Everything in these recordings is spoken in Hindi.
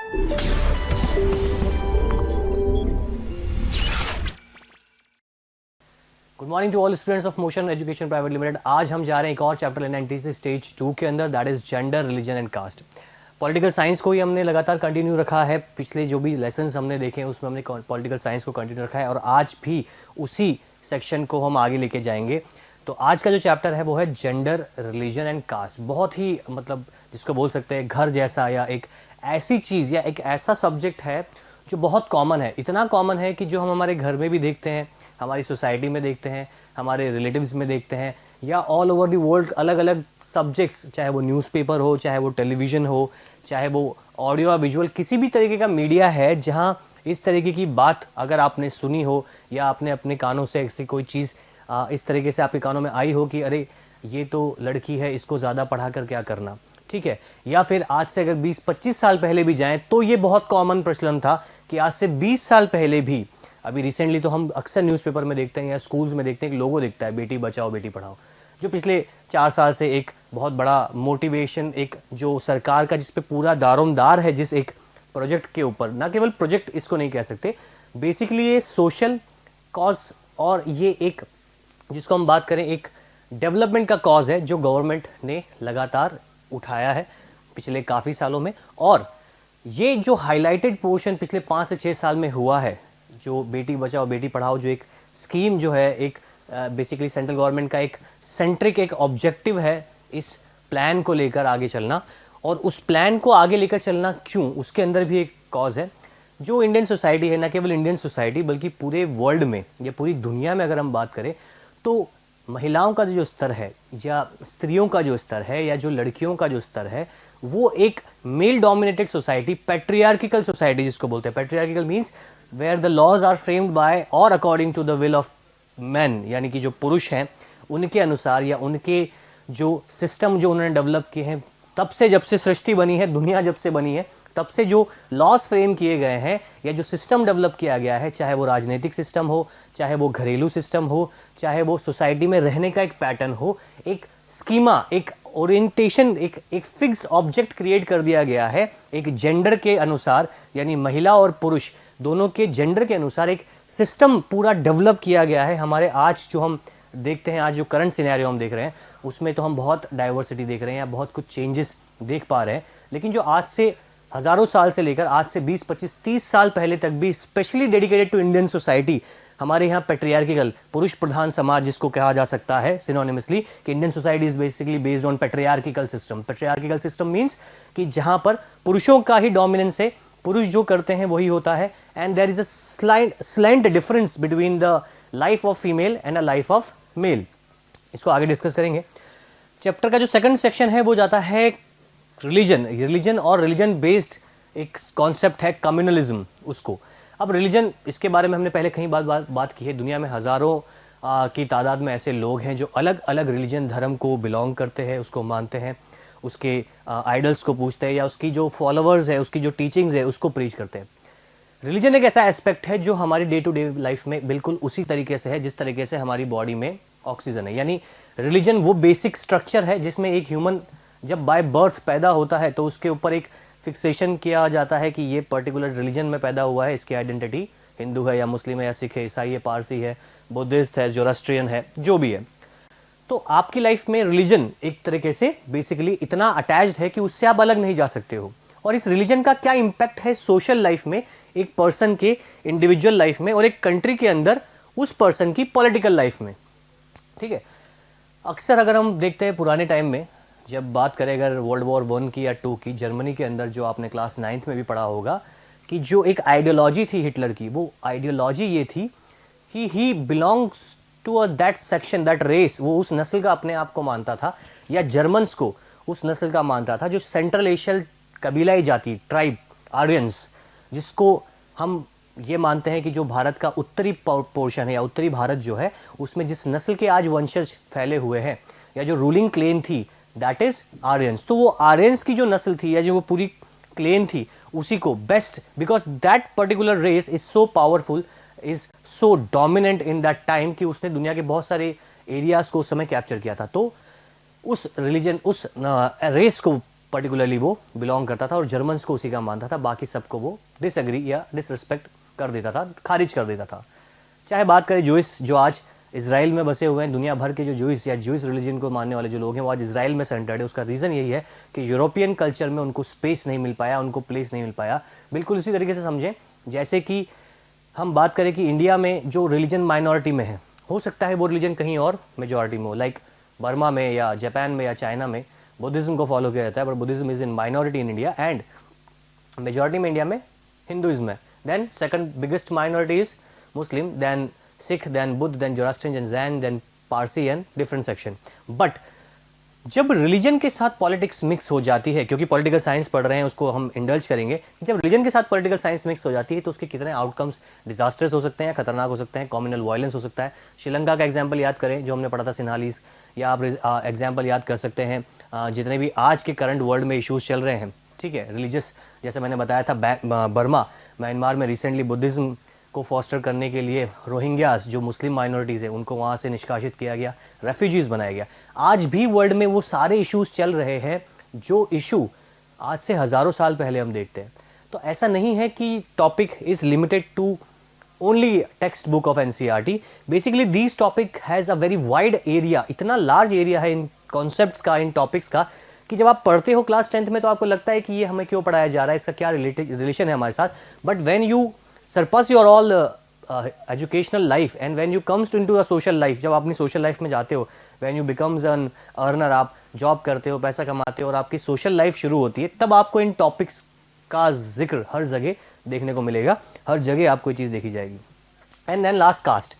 Good morning to all students of Motion Education private limited. आज हम जा रहे हैं एक और चैप्टर लेना एनटीसी स्टेज 2 के अंदर, that is gender, religion and caste. Political science को ही हमने लगातार कंटिन्यू रखा है। पिछले जो भी लेसन्स हमने देखे हैं उसमें हमने पॉलिटिकल साइंस को कंटिन्यू रखा है और आज भी उसी सेक्शन को हम आगे लेके जाएंगे। तो आज का जो चैप्टर है वो है जेंडर, रिलीजन एंड कास्ट। बहुत ही मतलब जिसको बोल सकते हैं घर जैसा, या एक ऐसी चीज़ या एक ऐसा सब्जेक्ट है जो बहुत कॉमन है। इतना कॉमन है कि जो हम हमारे घर में भी देखते हैं, हमारी सोसाइटी में देखते हैं, हमारे रिलेटिव्स में देखते हैं, या ऑल ओवर द वर्ल्ड अलग अलग सब्जेक्ट्स, चाहे वो न्यूज़पेपर हो, चाहे वो टेलीविज़न हो, चाहे वो ऑडियो या विजुअल किसी भी तरीके का मीडिया है जहां इस तरीके की बात अगर आपने सुनी हो या आपने अपने कानों से ऐसी कोई चीज़ इस तरीके से आपके कानों में आई हो कि अरे ये तो लड़की है, इसको ज़्यादा पढ़ा कर क्या करना, ठीक है। या फिर आज से अगर 20-25 साल पहले भी जाएं तो ये बहुत कॉमन प्रचलन था कि आज से 20 साल पहले भी, अभी रिसेंटली तो हम अक्सर न्यूज़पेपर में देखते हैं या स्कूल्स में देखते हैं कि लोगो दिखता है बेटी बचाओ बेटी पढ़ाओ, जो पिछले 4 साल से एक बहुत बड़ा मोटिवेशन, एक जो सरकार का जिस पे पूरा दारोमदार है, जिस एक प्रोजेक्ट के ऊपर, ना केवल प्रोजेक्ट इसको नहीं कह सकते, बेसिकली ये सोशल कॉज और ये एक जिसको हम बात करें एक डेवलपमेंट का कॉज है जो गवर्नमेंट ने लगातार उठाया है पिछले काफ़ी सालों में। और ये जो हाईलाइटेड पोर्शन पिछले 5 से 6 साल में हुआ है, जो बेटी बचाओ बेटी पढ़ाओ जो एक स्कीम जो है, एक बेसिकली सेंट्रल गवर्नमेंट का एक सेंट्रिक एक ऑब्जेक्टिव है इस प्लान को लेकर आगे चलना, और उस प्लान को आगे लेकर चलना क्यों, उसके अंदर भी एक कॉज है जो इंडियन सोसाइटी है, न केवल इंडियन सोसाइटी बल्कि पूरे वर्ल्ड में या पूरी दुनिया में अगर हम बात करें तो महिलाओं का जो स्तर है या स्त्रियों का जो स्तर है या जो लड़कियों का जो स्तर है वो एक male dominated society, patriarchal society जिसको बोलते हैं। Patriarchal means where the laws are framed by और according to the will of man, यानी कि जो पुरुष हैं उनके अनुसार या उनके जो सिस्टम जो उन्होंने डेवलप किए हैं, तब से जब से सृष्टि बनी है, दुनिया जब से बनी है, तब से जो लॉज फ्रेम किए गए हैं या जो सिस्टम डेवलप किया गया है, चाहे वो राजनीतिक सिस्टम हो, चाहे वो घरेलू सिस्टम हो, चाहे वो सोसाइटी में रहने का एक पैटर्न हो, एक स्कीमा, एक ओरिएंटेशन, एक फिक्स्ड ऑब्जेक्ट क्रिएट कर दिया गया है एक जेंडर के अनुसार, यानी महिला और पुरुष दोनों के जेंडर के अनुसार एक सिस्टम पूरा डेवलप किया गया है। हमारे आज जो हम देखते हैं, आज जो करंट सिनेरियो हम देख रहे हैं उसमें तो हम बहुत डाइवर्सिटी देख रहे हैं या बहुत कुछ चेंजेस देख पा रहे हैं, लेकिन जो आज से हज़ारों साल से लेकर आज से 20, 25, 30 साल पहले तक भी specially dedicated to Indian society, हमारे यहाँ पैट्रियार्किकल पुरुष प्रधान समाज जिसको कहा जा सकता है सिनोनिमसली कि Indian society is basically based on patriarchal system. Patriarchal system means कि जहाँ पर पुरुषों का ही डोमिनेंस है, पुरुष जो करते हैं वही होता है, and there is a slight difference between the life of female and a life of male. इसको आगे डिस्कस करेंगे। चैप्टर का जो सेकंड सेक्शन है वो जाता है रिलीजन और रिलीजन बेस्ड एक कॉन्सेप्ट है कम्युनलिज्म उसको। अब रिलीजन, इसके बारे में हमने पहले कहीं बात की है। दुनिया में हज़ारों की तादाद में ऐसे लोग हैं जो अलग अलग रिलीजन धर्म को बिलोंग करते हैं, उसको मानते हैं, उसके आइडल्स को पूछते हैं या उसकी जो फॉलोअर्स है, उसकी जो टीचिंग्स है उसको प्रीच करते हैं। रिलीजन एक ऐसा एस्पेक्ट है जो हमारी डे टू डे लाइफ में बिल्कुल उसी तरीके से है जिस तरीके से हमारी बॉडी में ऑक्सीजन है। यानी रिलीजन वो बेसिक स्ट्रक्चर है जिसमें एक ह्यूमन जब बाय बर्थ पैदा होता है तो उसके ऊपर एक फिक्सेशन किया जाता है कि ये पर्टिकुलर रिलीजन में पैदा हुआ है, इसकी आइडेंटिटी हिंदू है या मुस्लिम है या सिख है, ईसाई है, पारसी है, बुद्धिस्ट है, जोरास्ट्रियन है, जो भी है। तो आपकी लाइफ में रिलीजन एक तरीके से बेसिकली इतना अटैच्ड है कि उससे आप अलग नहीं जा सकते हो। और इस रिलीजन का क्या इम्पैक्ट है सोशल लाइफ में, एक पर्सन के इंडिविजुअल लाइफ में और एक कंट्री के अंदर उस पर्सन की पॉलिटिकल लाइफ में, ठीक है। अक्सर अगर हम देखते हैं पुराने टाइम में, जब बात करें अगर वर्ल्ड वॉर 1 की या 2 की, जर्मनी के अंदर जो आपने क्लास 9th में भी पढ़ा होगा कि जो एक आइडियोलॉजी थी हिटलर की, वो आइडियोलॉजी ये थी कि he belongs to that section, that race, वो उस नस्ल का अपने आप को मानता था या जर्मन्स को उस नस्ल का मानता था जो सेंट्रल एशियल कबीलाई जाति, ट्राइब, आर्यंस, जिसको हम ये मानते हैं कि जो भारत का उत्तरी पोर्शन है या उत्तरी भारत जो है उसमें जिस नस्ल के आज वंशज फैले हुए हैं या जो रूलिंग क्लेन थी, दैट इज आर्यंस। तो वो आर्यंस की जो नस्ल थी या जो वो पूरी क्लेन थी उसी को best, because that particular race is so powerful, is so dominant in that time कि उसने दुनिया के बहुत सारे एरियाज को उस समय कैप्चर किया था। तो उस रिलीजन, उस रेस को पर्टिकुलरली वो बिलोंग करता था और जर्मन्स को उसी का मानता था, बाकी सबको वो डिसएग्री या डिसरिस्पेक्ट कर देता था, खारिज कर देता था। चाहे बात करें जूइस, जो आज इसराइल में बसे हुए हैं, दुनिया भर के जो जूइस या जूइस रिलीजन को मानने वाले जो लोग हैं वो आज इसराइल में सेंटर्ड है। उसका रीज़न यही है कि यूरोपियन कल्चर में उनको स्पेस नहीं मिल पाया, उनको प्लेस नहीं मिल पाया। बिल्कुल इसी तरीके से समझें जैसे कि हम बात करें कि इंडिया में जो रिलीजन माइनॉरिटी में है, हो सकता है वो रिलीजन कहीं और मेजॉरिटी में हो, लाइक बर्मा में या जापान में या चाइना में बुद्धिज्म को फॉलो किया जाता है, but Buddhism is in minority in India and majority में इंडिया में हिंदुइज्म है। Then second biggest minority is Muslim, then Sikh, then Buddh, then Zoroastrian, Jain, then Parsi and different section. But जब रिलीजन के साथ पॉलिटिक्स मिक्स हो जाती है, क्योंकि पॉलिटिकल साइंस पढ़ रहे हैं उसको हम इंडल्ज करेंगे, जब रिलीजन के साथ पॉलिटिकल साइंस मिक्स हो जाती है तो उसके कितने आउटकम्स डिजास्टर्स हो सकते हैं, खतरनाक हो सकते हैं, कॉम्युनल वायलेंस हो सकता है। श्रीलंका का एग्जाम्पल याद करें जो हमने पढ़ा था सिन्हालीज, या आप एग्जाम्पल याद कर सकते हैं जितने भी आज के करंट वर्ल्ड में इश्यूज चल रहे हैं, ठीक है, रिलीजियस, जैसे मैंने बताया था बर्मा, म्यांमार में रिसेंटली बुद्धिज्म को फॉस्टर करने के लिए रोहिंग्यास जो मुस्लिम माइनॉरिटीज़ हैं उनको वहाँ से निष्कासित किया गया, रेफ्यूजीज़ बनाया गया। आज भी वर्ल्ड में वो सारे इश्यूज चल रहे हैं जो इशू आज से हज़ारों साल पहले हम देखते हैं। तो ऐसा नहीं है कि topic is limited to only text book of NCERT. Basically this topic has a very wide area, इतना लार्ज एरिया है इन कॉन्सेप्ट्स का, इन टॉपिक्स का, कि जब आप पढ़ते हो क्लास 10th में तो आपको लगता है कि ये हमें क्यों पढ़ाया जा रहा है, इसका क्या रिलेशन है हमारे साथ। But when you surpass your all educational life and when you comes into a social life, जब आप अपनी social life में जाते हो, when you becomes an earner, आप जॉब करते हो, पैसा कमाते हो और आपकी social life शुरू होती है, तब आपको इन टॉपिक्स का जिक्र हर जगह देखने को मिलेगा, हर जगह आपको ये चीज़ देखी जाएगी। एंड देन लास्ट कास्ट,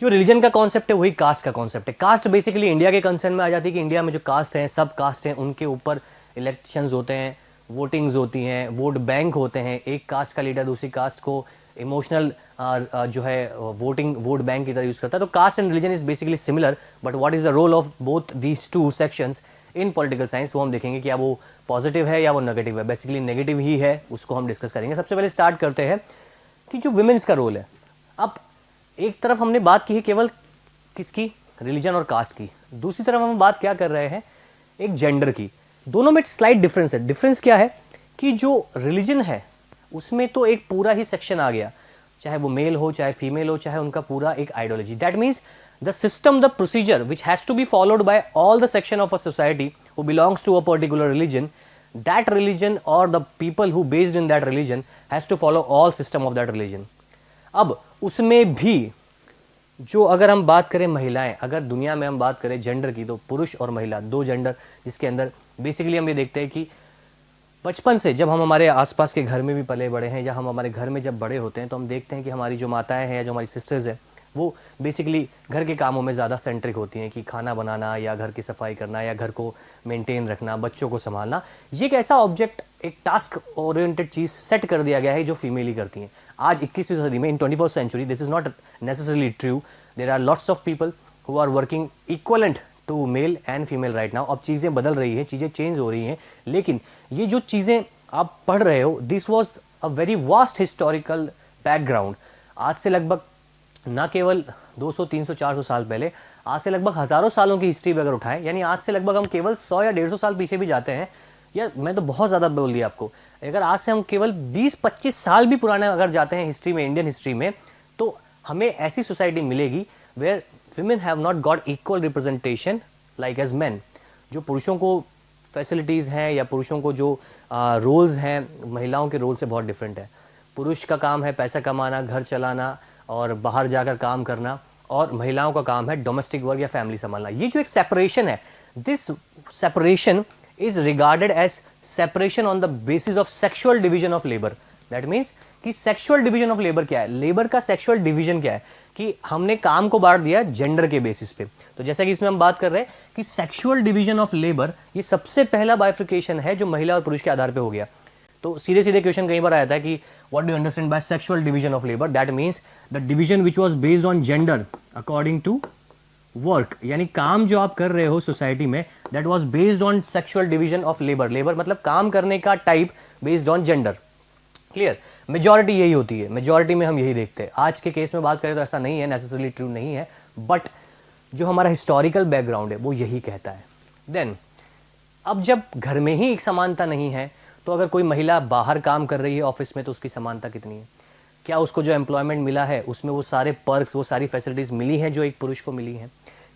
जो रिलीजन का कॉन्सेप्ट है वही कास्ट का कॉन्सेप्ट है। कास्ट बेसिकली इंडिया के कंसर्न में आ जाती है कि इंडिया में जो कास्ट हैं, सब कास्ट हैं, उनके ऊपर इलेक्शंस होते हैं, वोटिंग्स होती हैं, वोट बैंक होते हैं, एक कास्ट का लीडर दूसरी कास्ट को इमोशनल जो है वोट बैंक की तरह यूज़ करता है। तो caste and religion is basically similar, but what is the role of both these two sections in political science, वो हम देखेंगे क्या वो पॉजिटिव है या वो नेगेटिव है। बेसिकली नेगेटिव ही है, उसको हम डिस्कस करेंगे। सबसे पहले स्टार्ट करते हैं कि जो वुमेन्स का रोल है। अब एक तरफ हमने बात की है केवल किसकी, रिलीजन और कास्ट की, दूसरी तरफ हम बात क्या कर रहे हैं, एक जेंडर की। दोनों में स्लाइट डिफरेंस है। डिफरेंस क्या है कि जो रिलीजन है उसमें तो एक पूरा ही सेक्शन आ गया, चाहे वो मेल हो चाहे फीमेल हो, चाहे उनका पूरा एक ideology. That means the system, the procedure which has to be followed by all the section of a society who belongs to a particular religion, that religion और the people who based in that religion has to follow all system of that religion. अब उसमें भी जो अगर हम बात करें महिलाएं, अगर दुनिया में हम बात करें जेंडर की, तो पुरुष और महिला दो जेंडर, जिसके अंदर बेसिकली हम ये देखते हैं कि बचपन से जब हम हमारे आसपास के घर में भी पले बड़े हैं या हम हमारे घर में जब बड़े होते हैं तो हम देखते हैं कि हमारी जो माताएं हैं या जो हमारी सिस्टर्स हैं वो बेसिकली घर के कामों में ज़्यादा सेंट्रिक होती हैं, कि खाना बनाना या घर की सफाई करना या घर को मेंटेन रखना, बच्चों को संभालना। ये एक ऐसा ऑब्जेक्ट, एक टास्क ओरिएंटेड चीज़ सेट कर दिया गया है जो फीमेल ही करती हैं। आज 21वीं सदी में, in 21st century, this is not necessarily true. There are lots of people who are working equivalent to male and female right now. अब चीज़ें बदल रही हैं, चीज़ें चेंज हो रही हैं, लेकिन ये जो चीज़ें आप पढ़ रहे हो, this was a very vast historical background. आज से लगभग न केवल 200, 300, 400 साल पहले, आज से लगभग हज़ारों सालों की हिस्ट्री भी अगर उठाएं, यानी आज से लगभग हम केवल 100 या 150 साल पीछे भी जाते हैं, या मैं तो बहुत ज़्यादा बोल दिया आपको, अगर आज से हम केवल 20-25 साल भी पुराने अगर जाते हैं हिस्ट्री में, इंडियन हिस्ट्री में, तो हमें ऐसी सोसाइटी मिलेगी where women have not got equal representation like as men। जो पुरुषों को फैसिलिटीज़ हैं या पुरुषों को जो रोल्स हैं महिलाओं के रोल से बहुत डिफरेंट है। पुरुष का काम है पैसा कमाना, घर चलाना और बाहर जाकर काम करना, और महिलाओं का काम है डोमेस्टिक वर्क या फैमिली संभालना। ये जो एक सेपरेशन है, this separation is regarded as separation on the basis of sexual division of labour. That means कि सेक्सुअल डिवीजन ऑफ लेबर क्या है, लेबर का सेक्सुअल डिवीजन क्या है, कि हमने काम को बांट दिया जेंडर के बेसिस पे। तो जैसा कि इसमें हम बात कर रहे हैं कि सेक्सुअल डिवीजन ऑफ लेबर, ये सबसे पहला बाइफिकेशन है जो महिला और पुरुष के आधार पे हो गया। तो सीधे सीधे क्वेश्चन कई बार आया था कि what do you understand by sexual division of labour. That means the division which was based on gender according to work, यानी काम जो आप कर रहे हो सोसाइटी में, that was based on sexual division of labour. Labour मतलब काम करने का type based on gender. Clear, majority यही होती है, मेजॉरिटी में हम यही देखते हैं। आज के केस में बात करें तो ऐसा नहीं है, नेसेसरली ट्रू नहीं है, बट जो हमारा हिस्टोरिकल बैकग्राउंड है वो यही कहता है। देन अब जब घर में ही एक समानता नहीं है, तो अगर कोई महिला बाहर काम कर रही है ऑफिस में, तो उसकी समानता कितनी है? क्या उसको जो एम्प्लॉयमेंट मिला है उसमें वो सारे पर्क्स, वो सारी फैसिलिटीज़ मिली हैं जो एक पुरुष को मिली हैं?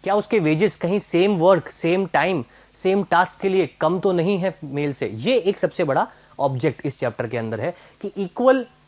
क्या उसके वेजेस कहीं same work, same time, same task के लिए कम तो नहीं है मेल से? ये एक सबसे बड़ा ऑब्जेक्ट इस चैप्टर के अंदर है कि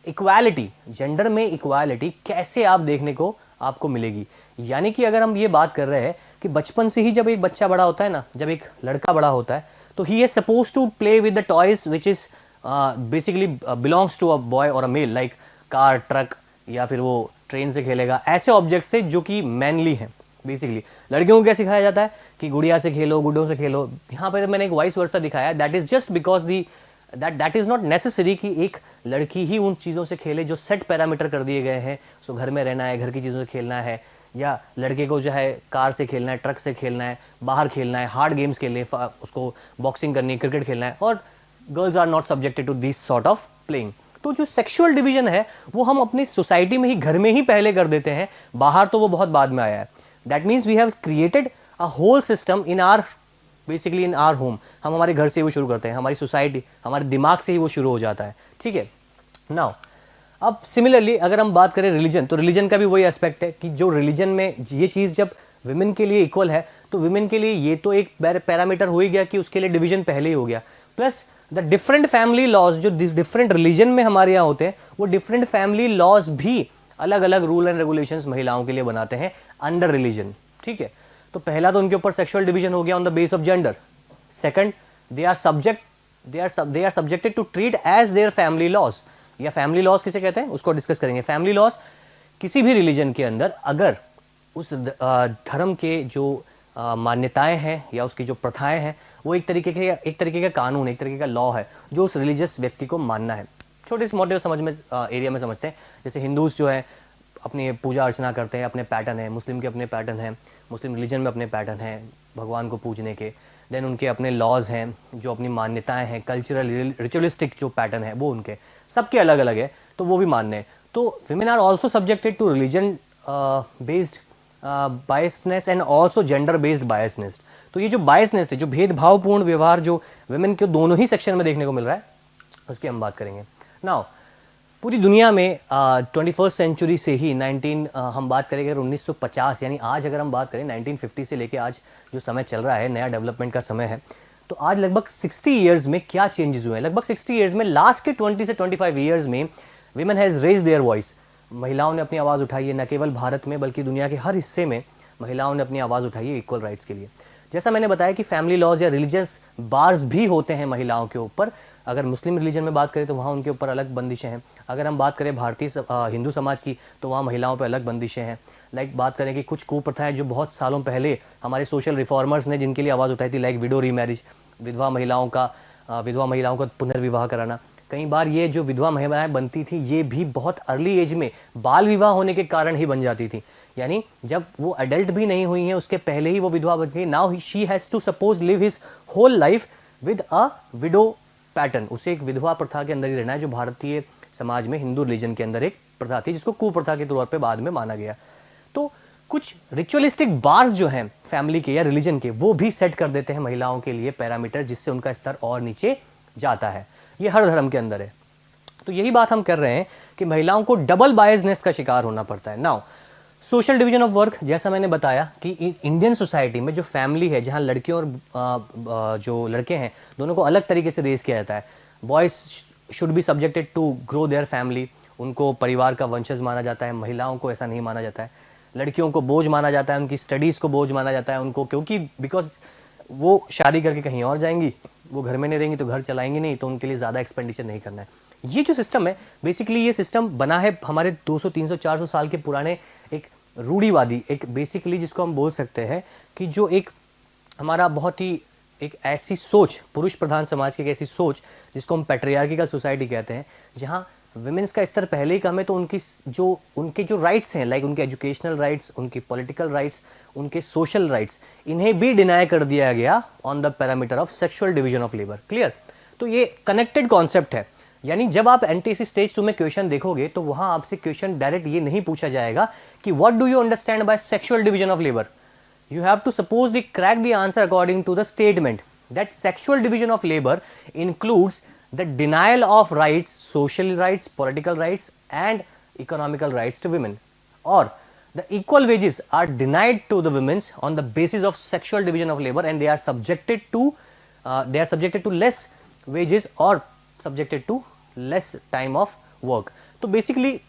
इक्वालिटी, जेंडर में इक्वालिटी कैसे आप देखने को आपको मिलेगी। यानी कि अगर हम ये बात कर रहे हैं कि बचपन से ही जब एक बच्चा बड़ा होता है ना, जब एक लड़का बड़ा होता है, तो he is suppose to play with the toys which is basically belongs to a boy और a male, like car, truck, या फिर वो ट्रेन से खेलेगा, ऐसे ऑब्जेक्ट से जो कि मैनली हैं। बेसिकली लड़कियों को क्या सिखाया जाता है कि गुड़िया से खेलो, गुड्डों से खेलो। यहाँ पर मैंने एक वाइस वर्सा दिखाया, that is just because the that is not necessary कि एक लड़की ही उन चीज़ों से खेले जो सेट पैरामीटर कर दिए गए हैं। सो घर में रहना है, घर की चीज़ों से खेलना है, या लड़के को जो है कार से खेलना है, ट्रक से खेलना है, बाहर खेलना है, हार्ड गेम्स खेलने, उसको बॉक्सिंग करनी है, क्रिकेट खेलना है, और girls are not subjected to this sort of playing. तो जो सेक्सुअल डिवीजन है वो हम अपनी सोसाइटी में ही, घर में ही पहले कर देते हैं, बाहर तो वो बहुत बाद में आया है। That means we have created a whole system in our, basically in our home. हम हमारे घर से ही वो शुरू करते हैं, हमारी सोसाइटी, हमारे दिमाग से ही वो शुरू हो जाता है। ठीक है, नाउ अब सिमिलरली अगर हम बात करें रिलीजन, तो रिलीजन का भी वही एस्पेक्ट है कि जो रिलीजन में ये चीज़ जब विमेन के लिए इक्वल है, तो विमेन के लिए ये तो एक पैरामीटर हो ही गया कि उसके लिए डिवीजन पहले ही हो गया। Plus the different family laws जो डिफरेंट रिलीजन में हमारे यहाँ होते हैं, वो डिफरेंट फैमिली लॉज भी अलग अलग रूल एंड रेगुलेशंस महिलाओं के लिए बनाते हैं अंडर रिलीजन। ठीक है, तो पहला तो उनके ऊपर सेक्सुअल डिवीजन हो गया on the base of gender. Second, they are subjected to treat as their family laws, या फैमिली लॉज किसे कहते हैं उसको डिस्कस करेंगे। फैमिली लॉज किसी भी रिलीजन के अंदर अगर उस धर्म के जो मान्यताएं हैं या उसकी जो प्रथाएं हैं, वो एक तरीके का कानून, एक तरीके का लॉ है जो उस रिलीजियस व्यक्ति को मानना है। छोटे से मोटे समझ में एरिया में समझते हैं, जैसे हिंदूज जो है अपनी पूजा अर्चना करते हैं, अपने पैटर्न है, मुस्लिम के अपने पैटर्न हैं, मुस्लिम रिलीजन में अपने पैटर्न हैं भगवान को पूजने के, देन उनके अपने लॉज हैं, जो अपनी मान्यताएं हैं, कल्चरल रिचुअलिस्टिक जो पैटर्न है वो उनके सबके अलग अलग है, तो वो भी मानने हैं। तो women are also subjected to religion based biasness and also gender based biasness. तो ये जो बायसनेस है, जो भेदभावपूर्ण व्यवहार जो विमेन के दोनों ही सेक्शन में देखने को मिल रहा है, उसकी हम बात करेंगे। नाउ पूरी दुनिया में 21st सेंचुरी से ही हम बात करेंगे 1950, यानी आज अगर हम बात करें 1950 से लेके आज जो समय चल रहा है, नया डेवलपमेंट का समय है, तो आज लगभग 60 ईयर्स में क्या चेंजेस हुए हैं। लगभग 60 ईयर्स में, लास्ट के 20 से 25 ईयर्स में women has raise their voice, महिलाओं ने अपनी आवाज़ उठाई है। न केवल भारत में बल्कि दुनिया के हर हिस्से में महिलाओं ने अपनी आवाज़ उठाई है इक्वल राइट्स के लिए। जैसा मैंने बताया कि फैमिली लॉज या रिलीजियस बार्स भी होते हैं महिलाओं के ऊपर। अगर मुस्लिम रिलीजन में बात करें तो वहाँ उनके ऊपर अलग बंदिशें हैं। अगर हम बात करें भारतीय हिंदू समाज की, तो वहाँ महिलाओं पर अलग बंदिशें हैं। लाइक बात करें कि कुछ कुप्रथाएं जो बहुत सालों पहले हमारे सोशल रिफॉर्मर्स ने जिनके लिए आवाज़ उठाई थी, लाइक विडो रीमैरिज, विधवा महिलाओं का पुनर्विवाह कराना। कई बार ये जो विधवा महिलाएं बनती थी, ये भी बहुत अर्ली एज में बाल विवाह होने के कारण ही बन जाती थी। यानी जब वो अडल्ट भी नहीं हुई हैं, उसके पहले ही वो विधवा बन गई। Now she has to suppose live his whole life with a widow pattern. उसे एक विधवा प्रथा के अंदर ही रहना है, जो भारतीय समाज में हिंदू रिलीजन के अंदर एक प्रथा थी, जिसको कुप्रथा के तौर पे बाद में माना गया। तो कुछ रिचुअलिस्टिक बार्स जो हैं फैमिली के या रिलीजन के, वो भी सेट कर देते हैं महिलाओं के लिए पैरामीटर, जिससे उनका स्तर और नीचे जाता है। ये हर धर्म के अंदर है। तो यही बात हम कर रहे हैं कि महिलाओं को डबल बायसनेस का शिकार होना पड़ता है। Now social division of work, जैसा मैंने बताया कि इंडियन सोसाइटी में जो फैमिली है, जहाँ लड़कियों और जो लड़के हैं दोनों को अलग तरीके से रेज किया जाता है। Boys should be subjected to grow their family, उनको परिवार का वंशज माना जाता है। महिलाओं को ऐसा नहीं माना जाता है। लड़कियों को बोझ माना जाता है, उनकी स्टडीज़ को बोझ माना जाता है उनको, क्योंकि बिकॉज वो शादी करके कहीं और जाएंगी, वो घर में नहीं रहेंगी तो घर चलाएंगी नहीं, तो उनके लिए ज़्यादा एक्सपेंडिचर नहीं करना है। ये जो सिस्टम है, बेसिकली ये सिस्टम बना है हमारे 200, 300, 400 साल के पुराने एक रूढ़िवादी, एक बेसिकली जिसको हम बोल सकते हैं कि जो एक हमारा बहुत ही एक ऐसी सोच, पुरुष प्रधान समाज की एक ऐसी सोच जिसको हम पैट्रियार्किकल सोसाइटी कहते हैं, जहाँ विमेंस का स्तर पहले ही कम है, तो उनके जो राइट्स हैं, लाइक उनके एजुकेशनल राइट्स, उनकी पॉलिटिकल राइट्स, उनके सोशल राइट्स, इन्हें भी डिनाई कर दिया गया on the parameter of sexual division of labour. Clear? तो ये कनेक्टेड कॉन्सेप्ट है। यानी जब आप एनटीएससी स्टेज 2 में क्वेश्चन देखोगे, तो वहां आपसे क्वेश्चन डायरेक्ट ये नहीं पूछा जाएगा कि what do you understand by sexual division of labour. You have to suppose the crack the answer according to the statement. that sexual division of labor includes the denial of rights, social rights, political rights and economical rights to women, or the equal wages are denied to the women on the basis of sexual division of labor, and they are subjected to less wages or subjected to less time of work. तो बेसिकली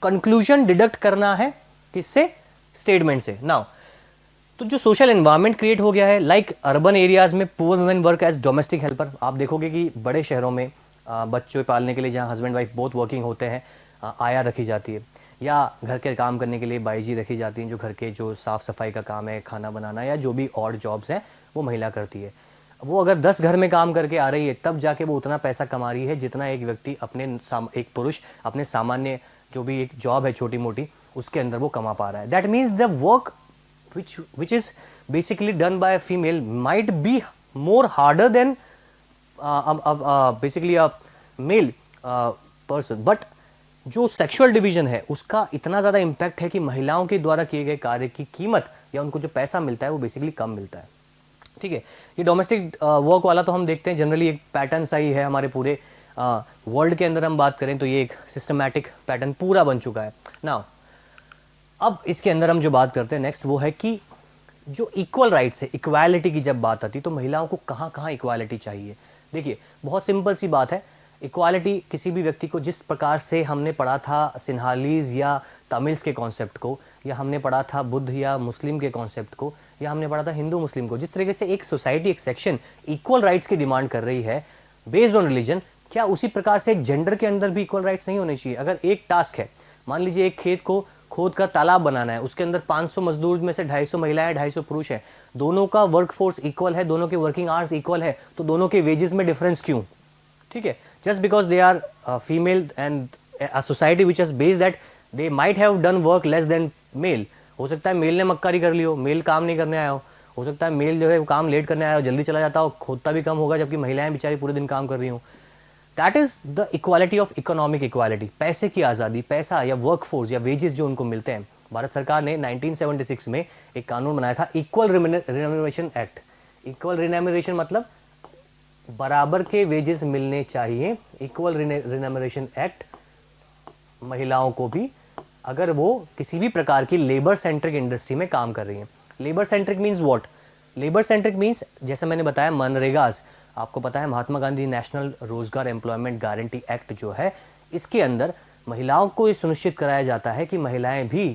कंक्लूजन डिडक्ट करना है किससे? स्टेटमेंट से. नाउ तो जो सोशल एनवायरनमेंट क्रिएट हो गया है, लाइक अर्बन एरियाज में poor women work as domestic helper. आप देखोगे कि बड़े शहरों में बच्चों पालने के लिए जहाँ हस्बैंड वाइफ बोथ वर्किंग होते हैं, आया रखी जाती है, या घर के काम करने के लिए बाईजी रखी जाती हैं, जो घर के जो साफ़ सफाई का काम है, खाना बनाना या जो भी ऑड जॉब्स हैं वो महिला करती है. वो अगर 10 घर में काम करके आ रही है तब जाके वो उतना पैसा कमा रही है जितना एक व्यक्ति एक पुरुष अपने सामान्य जो भी एक जॉब है छोटी मोटी उसके अंदर वो कमा पा रहा है. That means the work which is basically done by a female might be more harder than basically a male person, but जो सेक्सुअल डिवीजन है उसका इतना ज़्यादा इम्पैक्ट है कि महिलाओं के द्वारा किए गए कार्य की कीमत या उनको जो पैसा मिलता है वो बेसिकली कम मिलता है. ठीक है, ये डोमेस्टिक वर्क वाला तो हम देखते हैं जनरली एक पैटर्न सा ही है हमारे पूरे वर्ल्ड के अंदर. हम बात करें तो ये एक सिस्टमैटिक पैटर्न पूरा बन चुका है. नाउ अब इसके अंदर हम जो बात करते हैं नेक्स्ट वो है कि जो इक्वल राइट्स है, इक्वालिटी की जब बात आती तो महिलाओं को कहाँ कहाँ इक्वालिटी चाहिए. देखिए बहुत सिंपल सी बात है, इक्वालिटी किसी भी व्यक्ति को जिस प्रकार से हमने पढ़ा था सिन्हालीज या तमिल्स के कॉन्सेप्ट को, या हमने पढ़ा था बुद्ध या मुस्लिम के कॉन्सेप्ट को, या हमने पढ़ा था हिंदू मुस्लिम को, जिस तरीके से एक सोसाइटी एक सेक्शन इक्वल राइट्स की डिमांड कर रही है बेस्ड ऑन रिलीजन, क्या उसी प्रकार से एक जेंडर के अंदर भी इक्वल राइट्स नहीं होने चाहिए? अगर एक टास्क है, मान लीजिए एक खेत को खोद का तालाब बनाना है, उसके अंदर 500 मजदूर में से 250 महिलाएं 250 पुरुष हैं, दोनों का वर्क फोर्स इक्वल है, दोनों के वर्किंग आवर्स इक्वल है, तो दोनों के वेजेस में डिफरेंस क्यों? ठीक है, just because they are female and a society which is based that they might have done work less than male. हो सकता है मेल ने मक्कारी कर ली हो, मेल काम नहीं करने आया हो सकता है मेल जो है काम लेट करने आया हो, जल्दी चला जाता हो, खोदता भी कम होगा, जबकि महिलाएं बेचारी पूरे दिन काम कर रही हूँ. That is the equality of economic equality. पैसे की आज़ादी, पैसा या वर्क फोर्स या वेजेस जो उनको मिलते हैं. भारत सरकार ने 1976 में एक कानून बनाया था, equal remuneration act. Equal remuneration मतलब बराबर के वेजेस मिलने चाहिए. इक्वल रिम्यूनरेशन एक्ट महिलाओं को भी, अगर वो किसी भी प्रकार की लेबर सेंट्रिक इंडस्ट्री में काम कर रही है. Labour centric means what? Labour centric means जैसे मैंने बताया मनरेगास, आपको पता है महात्मा गांधी नेशनल रोजगार एम्प्लॉयमेंट गारंटी एक्ट जो है, इसके अंदर महिलाओं को ये सुनिश्चित कराया जाता है कि महिलाएं भी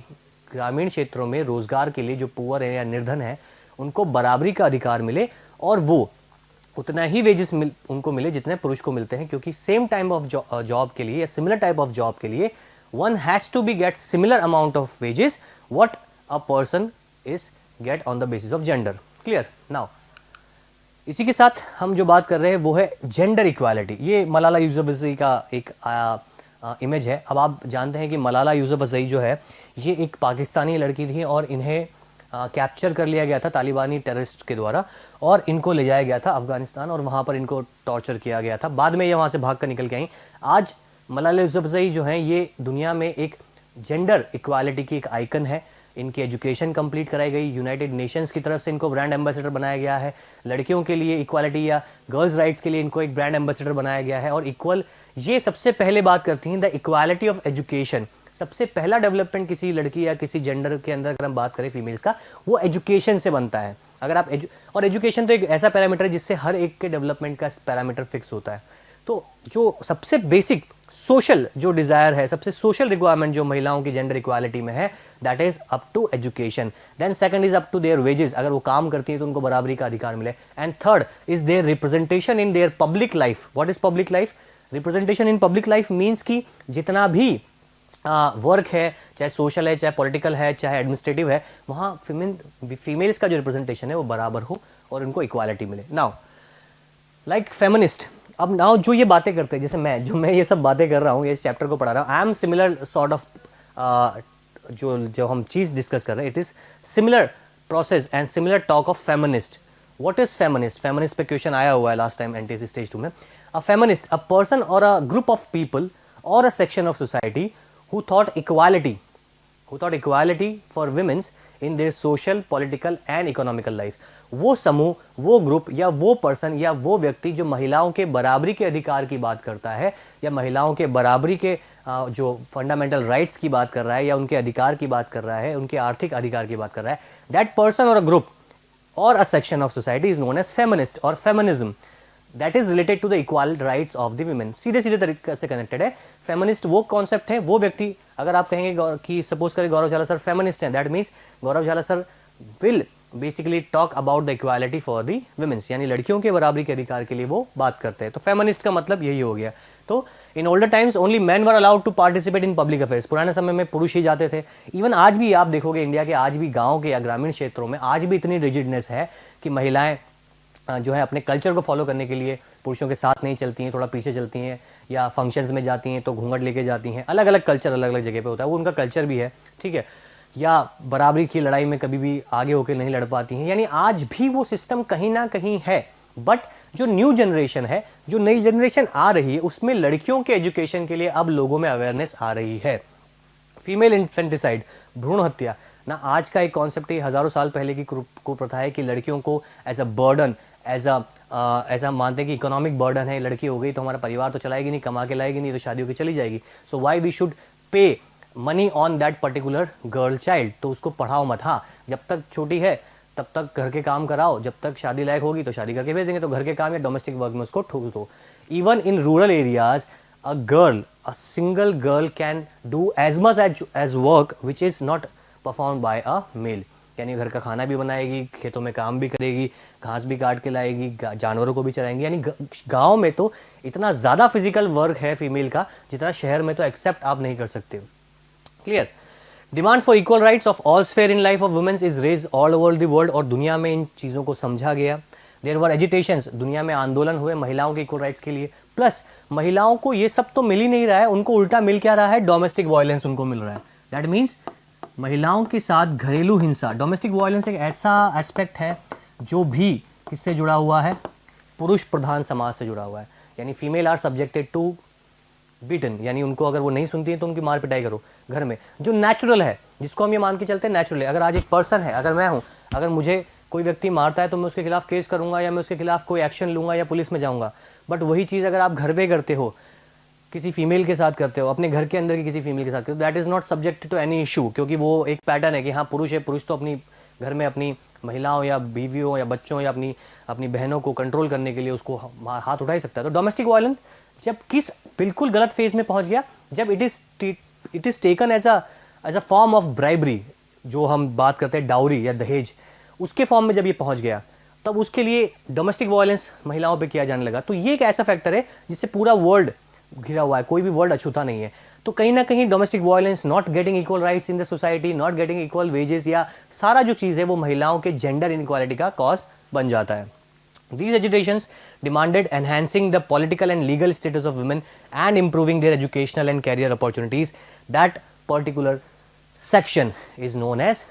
ग्रामीण क्षेत्रों में रोजगार के लिए जो पुअर है या निर्धन है उनको बराबरी का अधिकार मिले और वो उतना ही वेजेस उनको मिले जितने पुरुष को मिलते हैं, क्योंकि सेम टाइम ऑफ जॉब के लिए या सिमिलर टाइप ऑफ जॉब के लिए one has to be get similar amount of wages what a person is get on the basis of gender. Clear? Now इसी के साथ हम जो बात कर रहे हैं वो है जेंडर इक्वालिटी. ये मलाला यूसुफजई का एक इमेज है. अब आप जानते हैं कि मलाला यूसुफजई जो है ये एक पाकिस्तानी लड़की थी और इन्हें कैप्चर कर लिया गया था तालिबानी टेररिस्ट के द्वारा और इनको ले जाया गया था अफगानिस्तान और वहाँ पर इनको टॉर्चर किया गया था. बाद में ये वहाँ से भाग कर निकल के आई. आज मलाला यूसुफजई जो हैं ये दुनिया में एक जेंडर इक्वालिटी की एक आइकन है. इनकी एजुकेशन कंप्लीट कराई गई, यूनाइटेड नेशंस की तरफ से इनको ब्रांड एम्बेसडर बनाया गया है. लड़कियों के लिए इक्वालिटी या गर्ल्स राइट्स के लिए इनको एक ब्रांड एम्बेसडर बनाया गया है. और इक्वल ये सबसे पहले बात करती हैं द इक्वालिटी ऑफ एजुकेशन. सबसे पहला डेवलपमेंट किसी लड़की या किसी जेंडर के अंदर अगर हम बात करें फीमेल्स का, वो एजुकेशन से बनता है. अगर आप और एजुकेशन तो एक ऐसा पैरामीटर है जिससे हर एक के डेवलपमेंट का पैरामीटर फिक्स होता है. तो जो सबसे बेसिक सोशल जो डिजायर है, सबसे सोशल रिक्वायरमेंट जो महिलाओं की जेंडर इक्वालिटी में है, that is up to education. Then second is up to their wages. अगर वो काम करती है तो उनको बराबरी का अधिकार मिले. And third is their representation in their public life. What is public life? Representation in public life means कि जितना भी वर्क है, चाहे सोशल है, चाहे पॉलिटिकल है, चाहे एडमिनिस्ट्रेटिव है, वहाँ फीमेल्स का जो रिप्रेजेंटेशन है वो बराबर हो और उनको इक्वालिटी मिले. नाउ लाइक फेमिनिस्ट, अब नाउ जो ये बातें करते हैं, जैसे मैं ये सब बातें कर रहा हूँ, ये चैप्टर को पढ़ा रहा हूँ, I am similar sort of जो हम चीज़ डिस्कस कर रहे हैं, it is similar process and similar talk of feminist. What is feminist? Feminist पे क्वेश्चन आया हुआ है लास्ट टाइम एनटीएससी स्टेज 2 में. अ फेमिनिस्ट, अ पर्सन और अ ग्रुप ऑफ पीपल और a section of society who thought equality for women in their social, political and economical life. वो समूह, वो ग्रुप या वो पर्सन या वो व्यक्ति जो महिलाओं के बराबरी के अधिकार की बात करता है या महिलाओं के बराबरी के जो फंडामेंटल राइट्स की बात कर रहा है या उनके अधिकार की बात कर रहा है, उनके आर्थिक अधिकार की बात कर रहा है, दैट पर्सन और अ ग्रुप और a section of society is known as feminist और feminism that is related to the equal rights of the women. सीधे सीधे तरीके से कनेक्टेड है। फेमिनिस्ट वो कॉन्सेप्ट है, वो व्यक्ति, अगर आप कहेंगे कि सपोज करें गौरव झाला सर फेमिनिस्ट हैं, that means Gaurav Jhala sir will basically talk about the equality for the womens, यानी लड़कियों के बराबरी के अधिकार के लिए वो बात करते हैं। तो फेमिनिस्ट का मतलब यही हो गया। तो in older times only man were allowed to participate in public affairs. पुराने समय में पुरुष ही जाते थे। इवन आज भी आप देखोगे इंडिया के आज भी गाँव के या ग्रामीण क्षेत्रों में आज भी इतनी रिजिडनेस है कि महिलाएं जो है अपने कल्चर को फॉलो करने के लिए पुरुषों के साथ नहीं चलती हैं, थोड़ा पीछे चलती हैं, या फंक्शंस में जाती हैं तो घूंघट लेके जाती हैं। अलग अलग कल्चर अलग अलग जगह पे होता है, वो उनका कल्चर भी है, ठीक है। या बराबरी की लड़ाई में कभी भी आगे होकर नहीं लड़ पाती हैं, यानी आज भी वो सिस्टम कहीं ना कहीं है। बट जो न्यू जनरेशन है, जो नई जनरेशन आ रही है, उसमें लड़कियों के एजुकेशन के लिए अब लोगों में अवेयरनेस आ रही है। फीमेल इन्फेंटिसाइड, भ्रूण हत्या ना, आज का एक कॉन्सेप्ट है, हजारों साल पहले की कुप्रथा है कि लड़कियों को एज अ बर्डन, ऐसा मानते हैं कि इकोनॉमिक बर्डन है, लड़की हो गई तो हमारा परिवार तो चलाएगी नहीं, कमा के लाएगी नहीं, तो शादी होकर चली जाएगी। So why we should pay money on that particular girl child, तो उसको पढ़ाओ मत। हाँ, जब तक छोटी है तब तक घर के काम कराओ, जब तक शादी लायक होगी तो शादी करके भेज देंगे, तो घर के काम या डोमेस्टिक वर्क में उसको ठोक दो। Even in rural areas a single girl can do as much as work which is not performed by a male। यानी घर का खाना भी बनाएगी, खेतों में काम भी करेगी, घास भी काट के लाएगी, जानवरों को भी चराएंगी। यानी गांव में तो इतना ज़्यादा फिजिकल वर्क है फीमेल का जितना शहर में तो एक्सेप्ट आप नहीं कर सकते। Clear. Demands for equal rights of all sphere in life of womens is raise all over the world, और दुनिया में इन चीज़ों को समझा गया। देयर वर एजिटेशंस, दुनिया में आंदोलन हुए महिलाओं के इक्वल राइट्स के लिए। प्लस महिलाओं को ये सब तो मिल ही नहीं रहा है, उनको उल्टा मिल क्या रहा है, डोमेस्टिक वायलेंस उनको मिल रहा है। दैट मीन्स महिलाओं के साथ घरेलू हिंसा। डोमेस्टिक वायलेंस एक ऐसा एस्पेक्ट है जो भी किससे जुड़ा हुआ है, पुरुष प्रधान समाज से जुड़ा हुआ है। यानी female are subjected to beaten, यानी उनको अगर वो नहीं सुनती है तो उनकी मार पिटाई करो घर में, जो नेचुरल है, जिसको हम ये मान के चलते हैं नेचुरल है। अगर आज एक पर्सन है, अगर मैं हूँ, अगर मुझे कोई व्यक्ति मारता है तो मैं उसके खिलाफ केस करूंगा या मैं उसके खिलाफ कोई एक्शन लूंगा या पुलिस में जाऊंगा। बट वही चीज़ अगर आप घर पे करते हो, किसी फीमेल के साथ करते हो, अपने घर के अंदर की किसी फीमेल के साथ करते हो, that is not subject to any issue, क्योंकि वो एक पैटर्न है कि हाँ पुरुष है, पुरुष तो अपनी घर में अपनी महिलाओं या बीवियों या बच्चों या अपनी बहनों को कंट्रोल करने के लिए उसको हाथ उठा ही सकता है। तो डोमेस्टिक वायलेंस जब किस बिल्कुल गलत फेज में पहुंच गया, जब it is taken as a form of bribery, जो हम बात करते हैं डाउरी या दहेज, उसके फॉर्म में जब ये पहुंच गया, तब उसके लिए डोमेस्टिक वायलेंस महिलाओं पे किया जाने लगा। तो ये एक ऐसा फैक्टर है जिससे पूरा वर्ल्ड घिरा हुआ है, कोई भी वर्ल्ड अछूता नहीं है। तो कहीं ना कहीं domestic violence, not getting equal rights in the society, not getting equal wages, या सारा जो चीज़ है वो महिलाओं के जेंडर इनइक्वालिटी का कॉज बन जाता है। These agitations demanded enhancing the political and legal status of women and improving their educational and career opportunities. That particular section is known as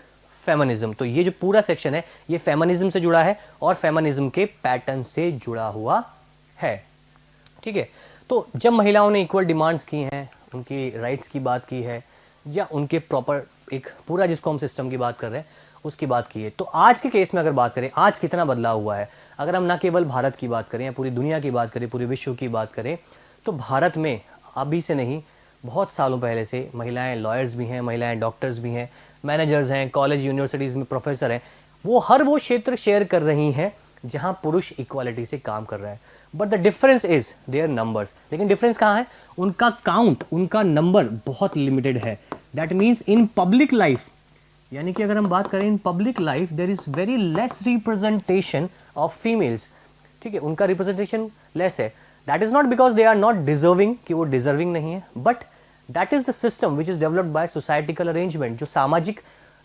feminism। तो ये जो पूरा सेक्शन है ये फेमिनिज्म से जुड़ा है और फेमिनिज्म के पैटर्न से जुड़ा हुआ है। ठीक है। तो जब महिलाओं ने इक्वल डिमांड्स की हैं, उनकी राइट्स की बात की है, या उनके प्रॉपर एक पूरा जिसको हम सिस्टम की बात कर रहे हैं उसकी बात की है, तो आज के केस में अगर बात करें, आज कितना बदलाव हुआ है। अगर हम ना केवल भारत की बात करें या पूरी दुनिया की बात करें, पूरे विश्व की बात करें, तो भारत में अभी से नहीं, बहुत सालों पहले से महिलाएं लॉयर्स भी हैं, महिलाएं डॉक्टर्स भी हैं, मैनेजर्स हैं, कॉलेज यूनिवर्सिटीज़ में प्रोफेसर हैं, वो हर वो क्षेत्र शेयर कर रही हैं जहां पुरुष इक्वालिटी से काम कर रहा है। But the difference is their numbers. लेकिन डिफरेंस कहाँ है, उनका काउंट, उनका नंबर बहुत लिमिटेड है। That means in public life, यानी कि अगर हम बात करें in public life, there is very less representation of females. ठीक है, उनका रिप्रेजेंटेशन लेस है। That is not because they are not deserving, कि वो डिजर्विंग नहीं है, but that is the system which is developed bye societal arrangement.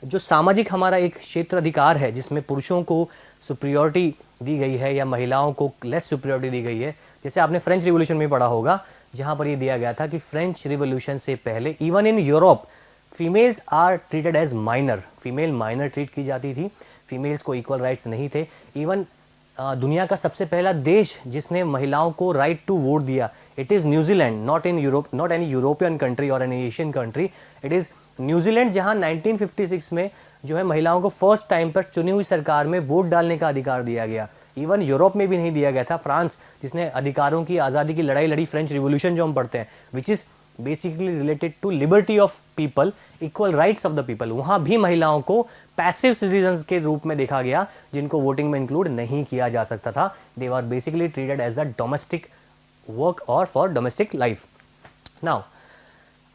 जो सामाजिक हमारा एक क्षेत्र अधिकार है जिसमें पुरुषों को सुप्रियोरिटी दी गई है या महिलाओं को लेस सुप्रियोरिटी दी गई है। जैसे आपने फ्रेंच रिवॉल्यूशन में पढ़ा होगा, जहां पर ये दिया गया था कि फ्रेंच रिवॉल्यूशन से पहले even in Europe females are treated as minor, female minor treat की जाती थी, फीमेल्स को इक्वल राइट्स नहीं थे। इवन दुनिया का सबसे पहला देश जिसने महिलाओं को राइट टू वोट दिया, it is New Zealand, not in Europe, not any European country और any Asian country, it is New Zealand जहां 1956 में जो है महिलाओं को फर्स्ट टाइम पर चुनी हुई सरकार में वोट डालने का अधिकार दिया गया, इवन यूरोप में भी नहीं दिया गया था। फ्रांस जिसने अधिकारों की आज़ादी की लड़ाई लड़ी, फ्रेंच रिवॉल्यूशन जो हम पढ़ते हैं, which is basically related to liberty of people, equal rights of the people, वहाँ भी महिलाओं को पैसिव सिटीजन्स के रूप में देखा गया जिनको वोटिंग में इंक्लूड नहीं किया जा सकता था। They are basically treated as the domestic work और फॉर डोमेस्टिक लाइफ। नाउ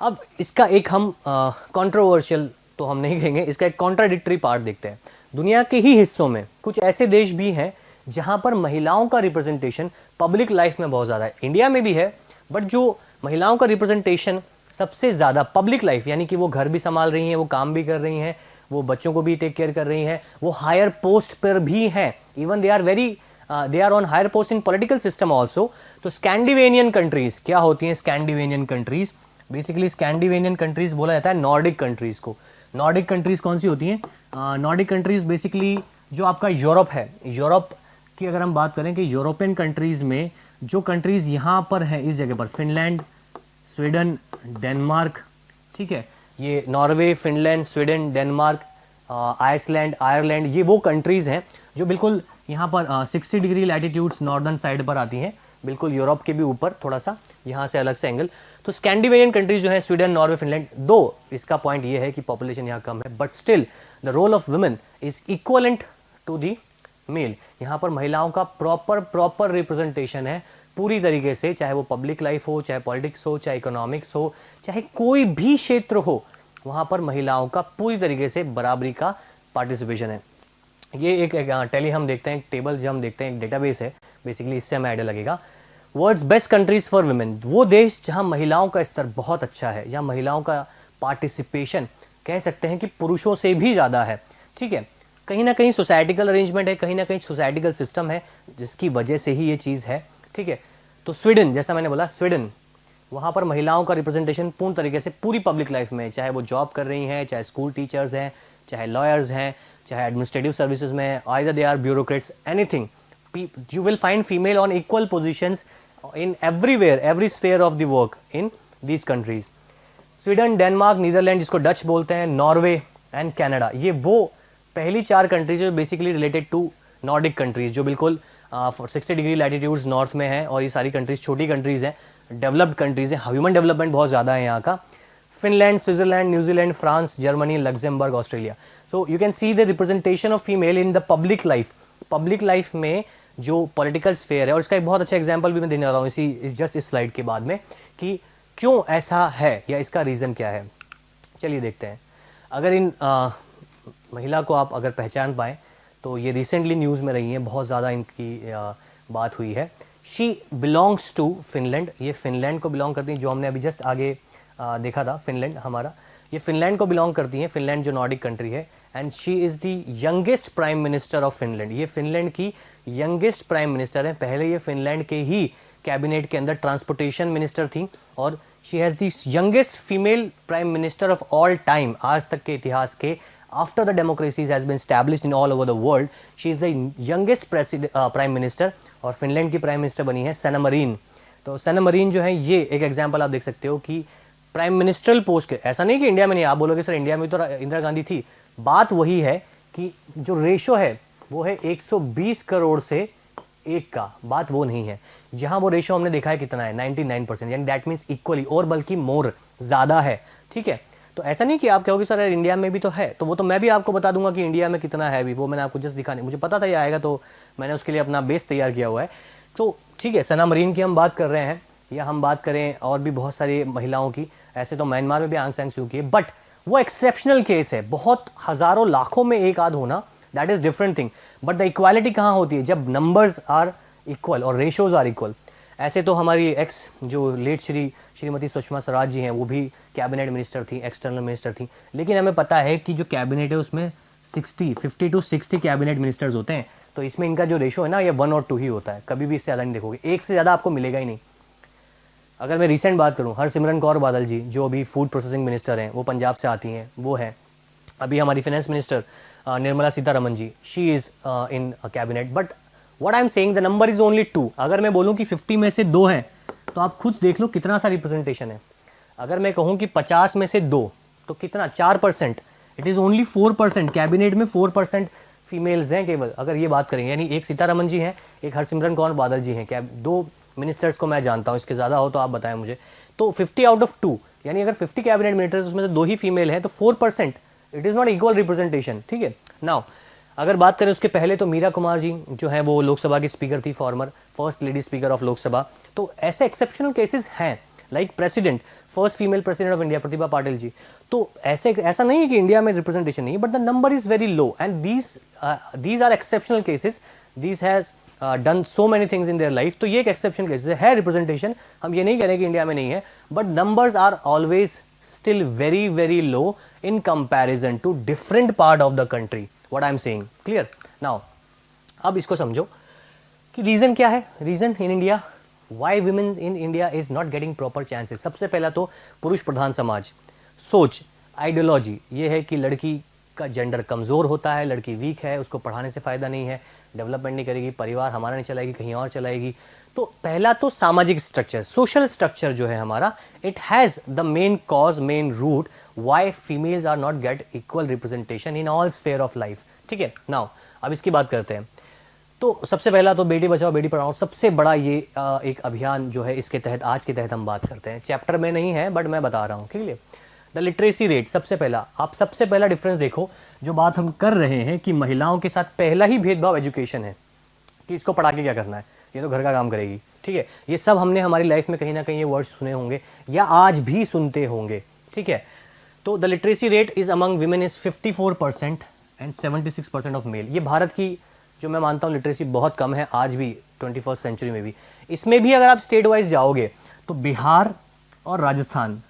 अब इसका एक हम कंट्रोवर्शियल तो हम नहीं कहेंगे, इसका एक कॉन्ट्राडिक्टरी पार्ट देखते हैं। दुनिया के ही हिस्सों में कुछ ऐसे देश भी हैं जहां पर महिलाओं का रिप्रेजेंटेशन पब्लिक लाइफ में बहुत ज़्यादा है। इंडिया में भी है, बट जो महिलाओं का रिप्रेजेंटेशन सबसे ज़्यादा पब्लिक लाइफ, यानी कि वो घर भी संभाल रही हैं, वो काम भी कर रही हैं, वो बच्चों को भी टेक केयर कर रही हैं, वो हायर पोस्ट पर भी हैं, even they are on higher post in political system also. तो स्कैंडिनेवियन कंट्रीज क्या होती हैं? Scandinavian countries, basically Scandinavian countries बोला जाता है नॉर्डिक कंट्रीज को। नॉर्डिक कंट्रीज कौन सी होती हैं? नॉर्डिक कंट्रीज बेसिकली जो आपका यूरोप है, यूरोप की अगर हम बात करें कि यूरोपियन कंट्रीज में जो कंट्रीज यहाँ पर हैं इस जगह पर, फिनलैंड, स्वीडन, डेनमार्क, ठीक है, ये Norway, Finland, Sweden, Denmark, Iceland, Ireland, ये वो कंट्रीज़ हैं जो बिल्कुल यहाँ पर 60 डिग्री लैटिट्यूड्स नॉर्दर्न साइड पर आती हैं, बिल्कुल यूरोप के भी ऊपर थोड़ा सा यहाँ से अलग से एंगल। तो स्कैंडिनेवियन कंट्रीज जो है स्वीडन, नॉर्वे, फिनलैंड, दो इसका पॉइंट ये है कि पॉपुलेशन यहाँ कम है, but still the role of women is equivalent to the male. यहाँ पर महिलाओं का प्रॉपर रिप्रेजेंटेशन है पूरी तरीके से, चाहे वो पब्लिक लाइफ हो, चाहे पॉलिटिक्स हो, चाहे इकोनॉमिक्स हो, चाहे कोई भी क्षेत्र हो, वहाँ पर महिलाओं का पूरी तरीके से बराबरी का पार्टिसिपेशन है। ये एक टेली हम देखते हैं, एक टेबल जो हम देखते हैं, एक डेटाबेस है, बेसिकली इससे हमें आइडिया लगेगा। World's best countries for women, वो देश जहाँ महिलाओं का स्तर बहुत अच्छा है, या महिलाओं का पार्टिसिपेशन कह सकते हैं कि पुरुषों से भी ज़्यादा है, ठीक है। कहीं ना कहीं सोसाइटिकल अरेंजमेंट है, कहीं ना कहीं सोसाइटिकल सिस्टम है जिसकी वजह से ही ये चीज़ है, ठीक है। तो स्वीडन, जैसा मैंने बोला स्वीडन, वहाँ पर महिलाओं का रिप्रेजेंटेशन पूर्ण तरीके से पूरी पब्लिक लाइफ में, चाहे वो जॉब कर रही हैं, चाहे स्कूल टीचर्स हैं, चाहे लॉयर्स हैं, चाहे एडमिनिस्ट्रेटिव सर्विसेज में, either they are bureaucrats, anything, you will find female on equal positions in everywhere, every sphere of the work in these countries. Sweden, Denmark, Netherland जिसको डच बोलते हैं, नॉर्वे एंड कनाडा, ये वो पहली 4 कंट्रीज जो basically related to Nordic countries, जो बिल्कुल 60 डिग्री लैटिट्यूड्स नॉर्थ में है, और ये सारी कंट्रीज छोटी कंट्रीज हैं, डेवलप्ड कंट्रीज हैं, ह्यूमन डेवलपमेंट बहुत ज़्यादा है यहाँ का। Finland, Switzerland, New Zealand, France, Germany, Luxembourg, Australia. So you can see the representation of female in the public life. Public life में जो पॉलिटिकल स्फेयर है, और इसका एक बहुत अच्छा एग्जाम्पल भी मैं देने वाला हूँ इस स्लाइड के बाद में, कि क्यों ऐसा है या इसका रीज़न क्या है। चलिए देखते हैं। अगर इन महिला को आप अगर पहचान पाएँ तो ये रिसेंटली न्यूज़ में रही हैं, बहुत ज़्यादा इनकी बात हुई है। शी बिलोंग्स टू फिनलैंड, ये फिनलैंड को बिलोंग करती हैं, जो हमने अभी जस्ट आगे देखा था फिनलैंड हमारा, ये फिनलैंड को बिलोंग करती हैं, फिनलैंड जो नॉर्डिक कंट्री है, and she is the youngest prime minister of Finland. ये फिनलैंड की यंगेस्ट प्राइम मिनिस्टर हैं। पहले ये फिनलैंड के ही कैबिनेट के अंदर ट्रांसपोर्टेशन मिनिस्टर थी, और she has the youngest female prime minister of all time, आज तक के इतिहास के। After the democracies has been established in all over the world, she is the youngest prime minister, और फिनलैंड की प्राइम मिनिस्टर बनी है सैना मरीन। तो सैना मरीन जो है, ये एक एग्जांपल आप देख सकते हो कि प्राइम मिनिस्ट्रल पोस्ट के, ऐसा नहीं कि इंडिया में नहीं, आप बोलोगे सर इंडिया में तो इंदिरा गांधी थी, बात वही है कि जो रेशो है वो है 120 करोड़ से 1 का, बात वो नहीं है। यहाँ वो रेशो हमने देखा है कितना है, 99%, यानी दैट मीन्स इक्वली, और बल्कि मोर, ज़्यादा है, ठीक है। तो ऐसा नहीं कि आप कहोगे सर इंडिया में भी तो है, तो वो तो मैं भी आपको बता दूंगा कि इंडिया में कितना है अभी, वो मैंने आपको जस्ट दिखाने, मुझे पता था ये आएगा, तो मैंने उसके लिए अपना बेस तैयार किया हुआ है। तो ठीक है, सना मरीन की हम बात कर रहे हैं, या हम बात करें और भी बहुत सारी महिलाओं की, ऐसे तो म्यांमार में भी आंग सांग सू की है, बट वो एक्सेप्शनल केस है, बहुत हज़ारों लाखों में एक आध होना, that is different thing. But the equality कहाँ होती है? जब नंबर्स आर इक्वल और रेशोज़ आर इक्वल। ऐसे तो हमारी एक्स जो लेट श्रीमती सुषमा स्वराज जी हैं, वो भी कैबिनेट मिनिस्टर थी, एक्सटर्नल मिनिस्टर थी, लेकिन हमें पता है कि जो कैबिनेट है उसमें 50 to 60 कैबिनेट मिनिस्टर्स होते हैं, तो इसमें इनका जो रेशो है ना, ये 1 और 2 ही होता है, कभी भी इससे ज़्यादा नहीं देखोगे, एक से ज़्यादा आपको मिलेगा ही नहीं। अगर मैं रिसेंट बात करूँ, हरसिमरत कौर बादल जी जो अभी फूड प्रोसेसिंग मिनिस्टर हैं, वो पंजाब से आती हैं, वो हैं। अभी हमारी finance minister Nirmala Sitharaman ji, she is in cabinet, but what I am saying the number is only 2। अगर मैं बोलूँ कि 50 में से 2 हैं, तो आप खुद देख लो कितना सा रिप्रेजेंटेशन है। अगर मैं कहूँ कि 50 में से 2, तो कितना 4%, इट इज़ ओनली 4%, कैबिनेट में 4% फीमेल्स हैं केवल, अगर ये बात करेंगे। यानी एक सीतारमन जी हैं, एक हरसिमरत कौर बादल जी हैं, क्या 2 मिनिस्टर्स को मैं जानता हूँ, इसके ज़्यादा हो तो आप बताएं मुझे। तो 50 आउट ऑफ 2, यानी अगर 50 कैबिनेट मिनिस्टर्स उसमें से 2 ही फीमेल हैं तो 4%, it is not equal representation, ठीक है। नाउ अगर बात करें उसके पहले तो मीरा कुमार जी जो है वो लोकसभा की स्पीकर थी, former first lady speaker of Lok Sabha. तो ऐसे एक्सेप्शनल केसेस हैं, like president, first female president of India Pratibha Patil ji. तो ऐसा नहीं है कि इंडिया में रिप्रेजेंटेशन नहीं है, but the number is very low and these are exceptional cases, these has done so many things in their life. तो ये एक एक्सेप्शनल केसेस है रिप्रेजेंटेशन, हम ये नहीं कह रहे कि इंडिया में नहीं है, but numbers are always still very very low in comparison to different part of the country, what I am saying, clear now। अब इसको समझो कि रीजन क्या है, reason in India why women in India is not getting proper chances. सबसे पहला तो पुरुष प्रधान समाज, सोच, आइडियोलॉजी ये है कि लड़की का जेंडर कमज़ोर होता है, लड़की वीक है, उसको पढ़ाने से फ़ायदा नहीं है, डेवलपमेंट नहीं करेगी, परिवार हमारा नहीं चलाएगी, कहीं और चलाएगी। तो पहला तो सामाजिक स्ट्रक्चर, सोशल स्ट्रक्चर जो है हमारा, it has the main cause, main root why females are not get equal representation in all sphere of life, ठीक है। नाउ अब इसकी बात करते हैं। तो सबसे पहला तो बेटी बचाओ बेटी पढ़ाओ, सबसे बड़ा ये एक अभियान जो है, इसके तहत आज के तहत हम बात करते हैं। चैप्टर में नहीं है बट मैं बता रहा हूँ, ठीक है। द लिटरेसी रेट, सबसे पहला, आप सबसे पहला डिफरेंस देखो, जो बात हम कर रहे हैं कि महिलाओं के साथ पहला ही भेदभाव एजुकेशन है, कि इसको पढ़ा के क्या करना है, ये तो घर का काम करेगी, ठीक है। ये सब हमने हमारी लाइफ में कहीं ना कहीं ये वर्ड्स सुने होंगे या आज भी सुनते होंगे, ठीक है। तो the literacy rate is among women is 54% and 76% of male. ये भारत की जो मैं मानता हूँ लिटरेसी बहुत कम है आज भी 21st सेंचुरी में भी। इसमें भी अगर आप स्टेट वाइज जाओगे तो बिहार और राजस्थान,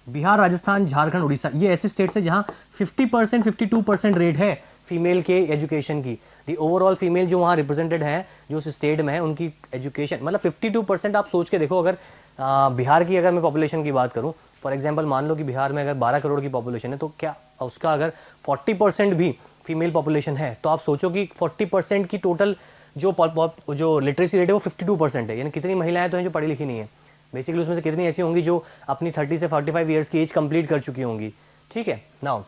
बिहार, राजस्थान, झारखंड, उड़ीसा, ये ऐसे स्टेट्स हैं जहाँ 50% 52% रेट है फीमेल के एजुकेशन की। दी ओवरऑल फीमेल जो वहाँ रिप्रेजेंटेड है, जो उस स्टेट में है, उनकी एजुकेशन मतलब 52%। आप सोच के देखो, अगर बिहार की अगर मैं पॉपुलेशन की बात करूँ, फॉर एग्जांपल मान लो कि बिहार में अगर 12 करोड़ की पॉपुलेशन है, तो क्या उसका अगर 40% भी फीमेल पॉपुलेशन है, तो आप सोचो कि 40% की टोटल जो लिटरेसी रेट है वो 52% है। यानी कितनी महिलाएं तो हैं जो पढ़ी लिखी नहीं है, बेसिकली उसमें से कितनी ऐसी होंगी जो अपनी 30 से 45 ईयर्स की एज कंप्लीट कर चुकी होंगी, ठीक है। Now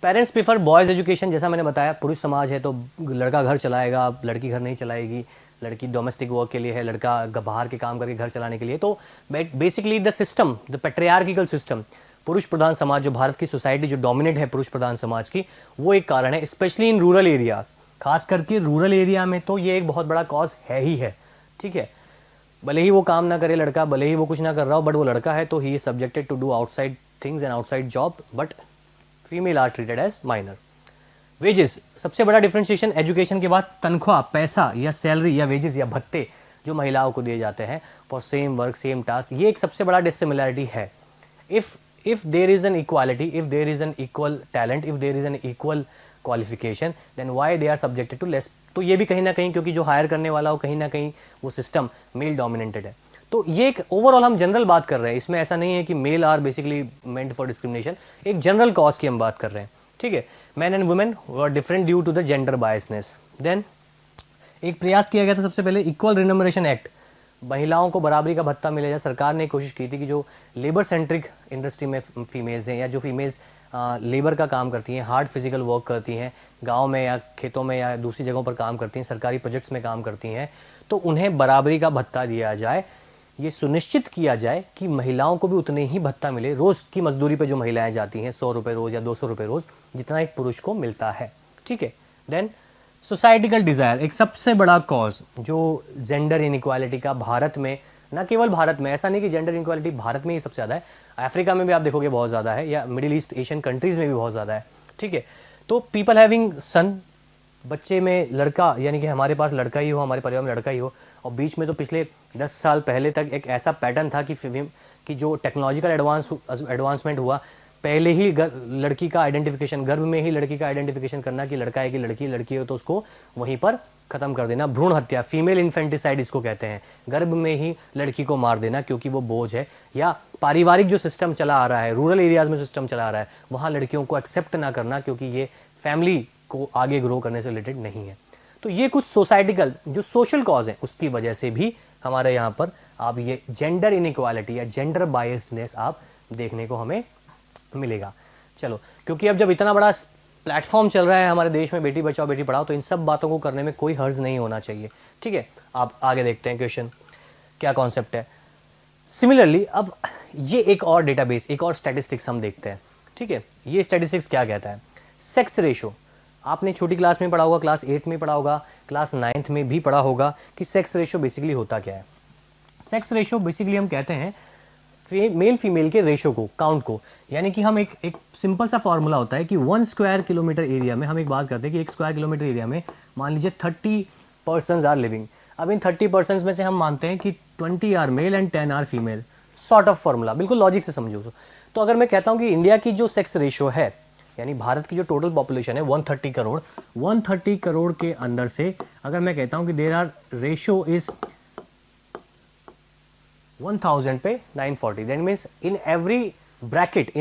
parents prefer boys education, जैसा मैंने बताया, पुरुष समाज है तो लड़का घर चलाएगा, लड़की घर नहीं चलाएगी, लड़की डोमेस्टिक वर्क के लिए है, लड़का बाहर के काम करके घर चलाने के लिए। तो basically the system, the patriarchal system, पुरुष प्रधान समाज, जो भारत की सोसाइटी जो डोमिनेट है पुरुष प्रधान समाज की, वो एक कारण है, स्पेशली इन रूरल एरियाज, खास करके रूरल एरिया में तो ये एक बहुत बड़ा कॉज है ही है, ठीक है। भले ही वो काम ना करे लड़का, भले ही वो कुछ ना कर रहा हो, बट वो लड़का है तो he is subjected to do outside things and outside job, but female are treated as minor. Wages, सबसे बड़ा डिफरेंशिएशन एजुकेशन के बाद तनख्वाह, पैसा या सैलरी या वेजेस या भत्ते जो महिलाओं को दिए जाते हैं for same work same task, ये एक सबसे बड़ा डिसिमिलरिटी है। If there is an equality, if there is an equal talent, if there is an equal qualification, then why they are subjected to less. तो ये भी कहीं ना कहीं क्योंकि जो हायर करने वाला हो, कहीं ना कहीं वो सिस्टम मेल डोमिनेटेड है। तो ये एक ओवरऑल हम जनरल बात कर रहे हैं, इसमें ऐसा नहीं है कि male are basically meant for discrimination, एक जनरल कॉज की हम बात कर रहे हैं, ठीक है। Man and women were different due to the gender biasness. Then एक प्रयास किया गया था सबसे पहले, इक्वल रिनमरेशन एक्ट, महिलाओं को बराबरी का भत्ता मिले जाए। सरकार ने कोशिश की थी कि जो लेबर सेंट्रिक इंडस्ट्री में फीमेल्स हैं या जो फीमेल्स लेबर का काम करती हैं, हार्ड फिजिकल वर्क करती हैं, गांव में या खेतों में या दूसरी जगहों पर काम करती हैं, सरकारी प्रोजेक्ट्स में काम करती हैं, तो उन्हें बराबरी का भत्ता दिया जाए। ये सुनिश्चित किया जाए कि महिलाओं को भी उतने ही भत्ता मिले, रोज़ की मजदूरी पे जो महिलाएं जाती हैं 100 रुपये रोज़ या 200 रुपये रोज़, जितना एक पुरुष को मिलता है, ठीक है। देन सोसाइटिकल डिज़ायर, एक सबसे बड़ा कॉज जो जेंडर इनइक्वालिटी का भारत में, ना केवल भारत में, ऐसा नहीं कि जेंडर इनइक्वालिटी भारत में ही सबसे ज़्यादा है, अफ्रीका में भी आप देखोगे बहुत ज़्यादा है, या मिडिल ईस्ट एशियन कंट्रीज़ में भी बहुत ज़्यादा है, ठीक है। तो पीपल हैविंग सन, बच्चे में लड़का, यानी कि हमारे पास लड़का ही हो, हमारे परिवार में लड़का ही हो। और बीच में तो पिछले 10 साल पहले तक एक ऐसा पैटर्न था कि जो टेक्नोलॉजिकल एडवांसमेंट हुआ, पहले ही लड़की का आइडेंटिफिकेशन, गर्भ में ही लड़की का आइडेंटिफिकेशन करना कि लड़का है कि लड़की हो, तो उसको वहीं पर ख़त्म कर देना। भ्रूण हत्या, फीमेल इन्फेंटिसाइड इसको कहते हैं, गर्भ में ही लड़की को मार देना क्योंकि वो बोझ है। या पारिवारिक जो सिस्टम चला आ रहा है, रूरल एरियाज़ में सिस्टम चला आ रहा है, वहाँ लड़कियों को एक्सेप्ट ना करना क्योंकि ये फैमिली को आगे ग्रो करने से रिलेटेड नहीं है। तो ये कुछ सोसाइटिकल जो सोशल कॉज है, उसकी वजह से भी हमारे यहाँ पर आप ये जेंडर इनइक्वालिटी या जेंडर बायस्डनेस आप देखने को हमें मिलेगा। चलो, क्योंकि अब जब इतना बड़ा प्लेटफॉर्म चल रहा है हमारे देश में बेटी बचाओ बेटी पढ़ाओ, तो इन सब बातों को करने में कोई हर्ज नहीं होना चाहिए। ठीक है, आप आगे देखते हैं क्वेश्चन क्या कॉन्सेप्ट है। सिमिलरली अब ये एक और डेटाबेस, एक और स्टैटिस्टिक्स हम देखते हैं। ठीक है, ये स्टैटिस्टिक्स क्या कहता है, सेक्स रेशो। आपने छोटी क्लास में पढ़ा होगा, क्लास 8 में पढ़ा होगा, क्लास 9th में भी पढ़ा होगा कि सेक्स रेशो बेसिकली होता क्या है। सेक्स रेशो बेसिकली हम कहते हैं मेल फीमेल के रेशो को, काउंट को, यानी कि हम एक सिंपल सा फॉर्मूला होता है कि 1 स्क्वायर किलोमीटर एरिया में हम एक बात करते हैं कि 1 स्क्वायर किलोमीटर एरिया में मान लीजिए 30 पर्सनस आर लिविंग। अब इन 30 पर्सनस में से हम मानते हैं कि 20 are male and 10 are female, sort of formula, बिल्कुल लॉजिक से समझो। तो अगर मैं कहता हूँ कि इंडिया की जो सेक्स रेशो है, यानी भारत की जो टोटल पॉपुलेशन है 130 करोड़, 130 करोड़ के अंदर से अगर मैं कहता हूँ कि देयर आर रेशो इज 1000 पे 940, that means in every bracket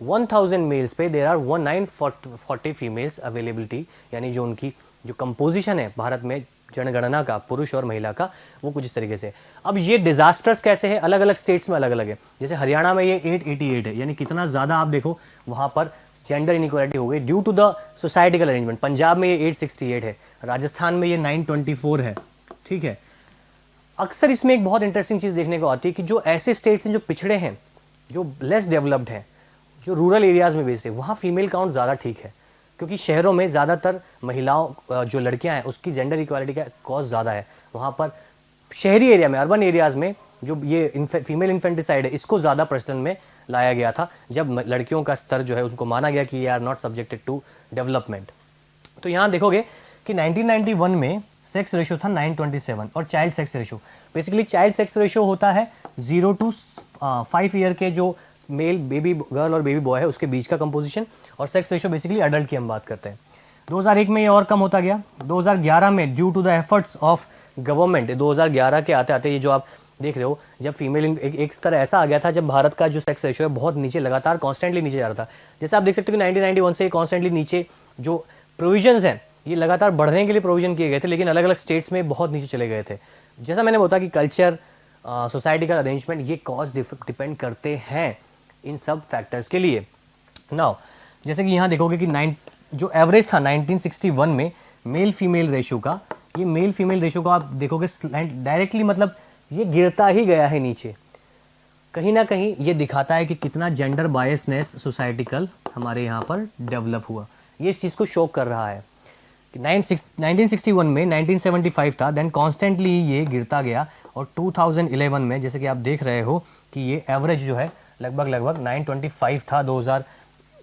1000 males पे देयर आर 940 फीमेल्स अवेलेबिलिटी, यानी जो उनकी जो कंपोजिशन है भारत में जनगणना का, पुरुष और महिला का, वो कुछ इस तरीके से। अब ये डिजास्टर्स कैसे है, अलग अलग स्टेट्स में अलग अलग है। जैसे हरियाणा में ये 888 है, यानी कितना ज़्यादा आप देखो वहाँ पर जेंडर इनइक्वालिटी हो गई due to the societical arrangement. Punjab में ये 868 है, राजस्थान में ये 924 है। ठीक है, अक्सर इसमें एक बहुत इंटरेस्टिंग चीज़ देखने को आती है कि जो ऐसे स्टेट्स हैं जो पिछड़े हैं, जो लेस डेवलप्ड हैं, जो रूरल एरियाज़ में बेस्ड है, वहाँ फीमेल काउंट ज़्यादा ठीक है, क्योंकि शहरों में ज़्यादातर महिलाओं जो लड़कियां हैं उसकी जेंडर इक्वालिटी का कॉज ज़्यादा है। वहाँ पर शहरी एरिया में, अर्बन एरियाज़ में जो ये फीमेल इन्फेंटिसाइड है, इसको ज़्यादा प्रचलन में लाया गया था जब लड़कियों का स्तर जो है उनको माना गया कि ये are not subjected to development. तो यहाँ देखोगे कि 1991 में सेक्स रेशो था 927, और child sex ratio, basically child sex ratio होता है 0 to 5 ईयर के जो मेल बेबी गर्ल और बेबी बॉय है उसके बीच का कंपोजिशन, और सेक्स रेशो बेसिकली अडल्ट की हम बात करते हैं। 2001 में ये और कम होता गया। 2011 में due to the efforts of government, 2011 के आते आते ये जो आप देख रहे हो, जब फीमेल एक स्तर ऐसा आ गया था जब भारत का जो सेक्स रेशो है बहुत नीचे, लगातार कॉन्स्टेंटली नीचे जा रहा था। जैसे आप देख सकते हो कि 1991 से कॉन्स्टेंटली नीचे जो प्रोविजंस हैं ये लगातार बढ़ने के लिए प्रोविजन किए गए थे, लेकिन अलग अलग स्टेट्स में बहुत नीचे चले गए थे। जैसा मैंने बोला कि कल्चर, सोसाइटी का अरेंजमेंट, ये कॉज डिपेंड करते हैं इन सब फैक्टर्स के लिए। नाउ जैसे कि यहाँ देखोगे कि जो एवरेज था 1961 में मेल फीमेल रेशो का, ये मेल फीमेल रेशो का आप देखोगे डायरेक्टली मतलब ये गिरता ही गया है नीचे। कहीं ना कहीं ये दिखाता है कि कितना जेंडर बायसनेस सोसाइटिकल हमारे यहाँ पर डेवलप हुआ। ये इस चीज़ को शो कर रहा है कि 1961 में 1975 था, देन कॉन्स्टेंटली ये गिरता गया, और 2011 में जैसे कि आप देख रहे हो कि ये एवरेज जो है लगभग 925 था।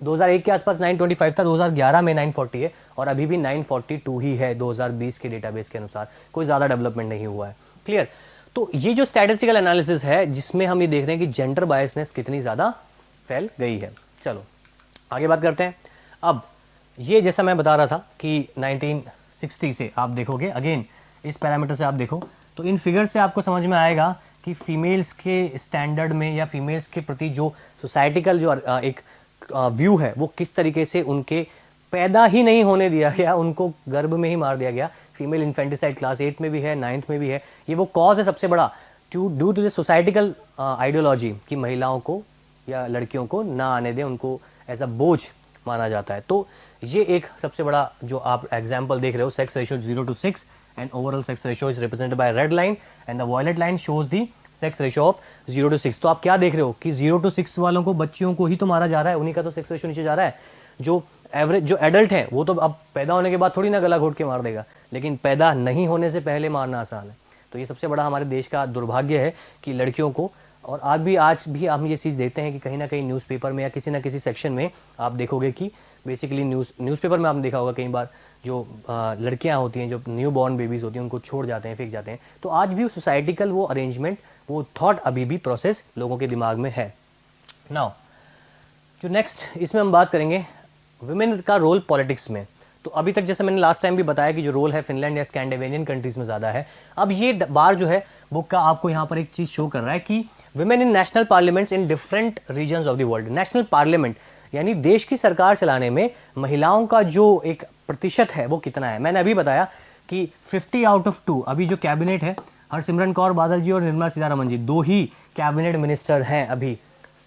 2001 के आसपास 925 था, 2011 में 940 है, और अभी भी 942 ही है 2020 के डेटाबेस के अनुसार। कोई ज़्यादा डेवलपमेंट नहीं हुआ है। क्लियर? तो ये जो स्टैटिस्टिकल एनालिसिस है जिसमें हम ये देख रहे हैं कि जेंडर बायसनेस कितनी ज़्यादा फैल गई है। चलो आगे बात करते हैं। अब ये जैसा मैं बता रहा था कि 1960 से आप देखोगे, अगेन इस पैरामीटर से आप देखो तो इन फिगर से आपको समझ में आएगा कि फीमेल्स के स्टैंडर्ड में या फीमेल्स के प्रति जो सोसाइटिकल जो एक व्यू है वो किस तरीके से उनके पैदा ही नहीं होने दिया गया, उनको गर्भ में ही मार दिया गया। फीमेल इन्फेंटिसाइड क्लास 8 में भी है, 9th में भी है। ये वो कॉज है सबसे बड़ा due to the societical ideology कि महिलाओं को या लड़कियों को ना आने दें, उनको एज अ बोझ माना जाता है। तो ये एक सबसे बड़ा जो आप एग्जाम्पल देख रहे हो, sex ratio 0 to 6 and overall sex ratio is represented by a red line and the violet line shows the sex ratio of 0 to 6। तो आप क्या देख रहे हो कि 0 to 6 वालों को, बच्चियों को ही तो मारा जा रहा है, उन्हीं का तो सेक्स रेशियो नीचे जा रहा है। जो एवरेज जो एडल्ट है वो तो अब पैदा होने के बाद थोड़ी ना गला घोट के मार देगा, लेकिन पैदा नहीं होने से पहले मारना आसान है। तो ये सबसे बड़ा हमारे देश का दुर्भाग्य है कि लड़कियों को, और आज भी हम ये चीज़ देखते हैं कि कहीं ना कहीं न्यूज़पेपर में या किसी ना किसी सेक्शन में आप देखोगे कि बेसिकली न्यूज़पेपर में आपने देखा होगा कई बार जो लड़कियां होती हैं, जो न्यू बॉर्न बेबीज़ होती हैं, उनको छोड़ जाते हैं, फेंक जाते हैं। तो आज भी सोसाइटिकल वो अरेंजमेंट, वो थॉट अभी भी प्रोसेस लोगों के दिमाग में है। नाउ जो नेक्स्ट इसमें हम बात करेंगे वुमेन का रोल पॉलिटिक्स में। तो अभी तक जैसे मैंने लास्ट टाइम भी बताया कि जो रोल है फिनलैंड या स्कैंडिनेवियन कंट्रीज़ में ज़्यादा है। अब ये बार जो है बुक का आपको यहाँ पर एक चीज़ शो कर रहा है कि women in national parliaments in different regions of the world. National parliament यानी देश की सरकार चलाने में महिलाओं का जो एक प्रतिशत है वो कितना है। मैंने अभी बताया कि 50 out of 2 अभी जो कैबिनेट है, हरसिमरत कौर बादल जी और निर्मला सीतारमण जी 2 ही कैबिनेट मिनिस्टर हैं अभी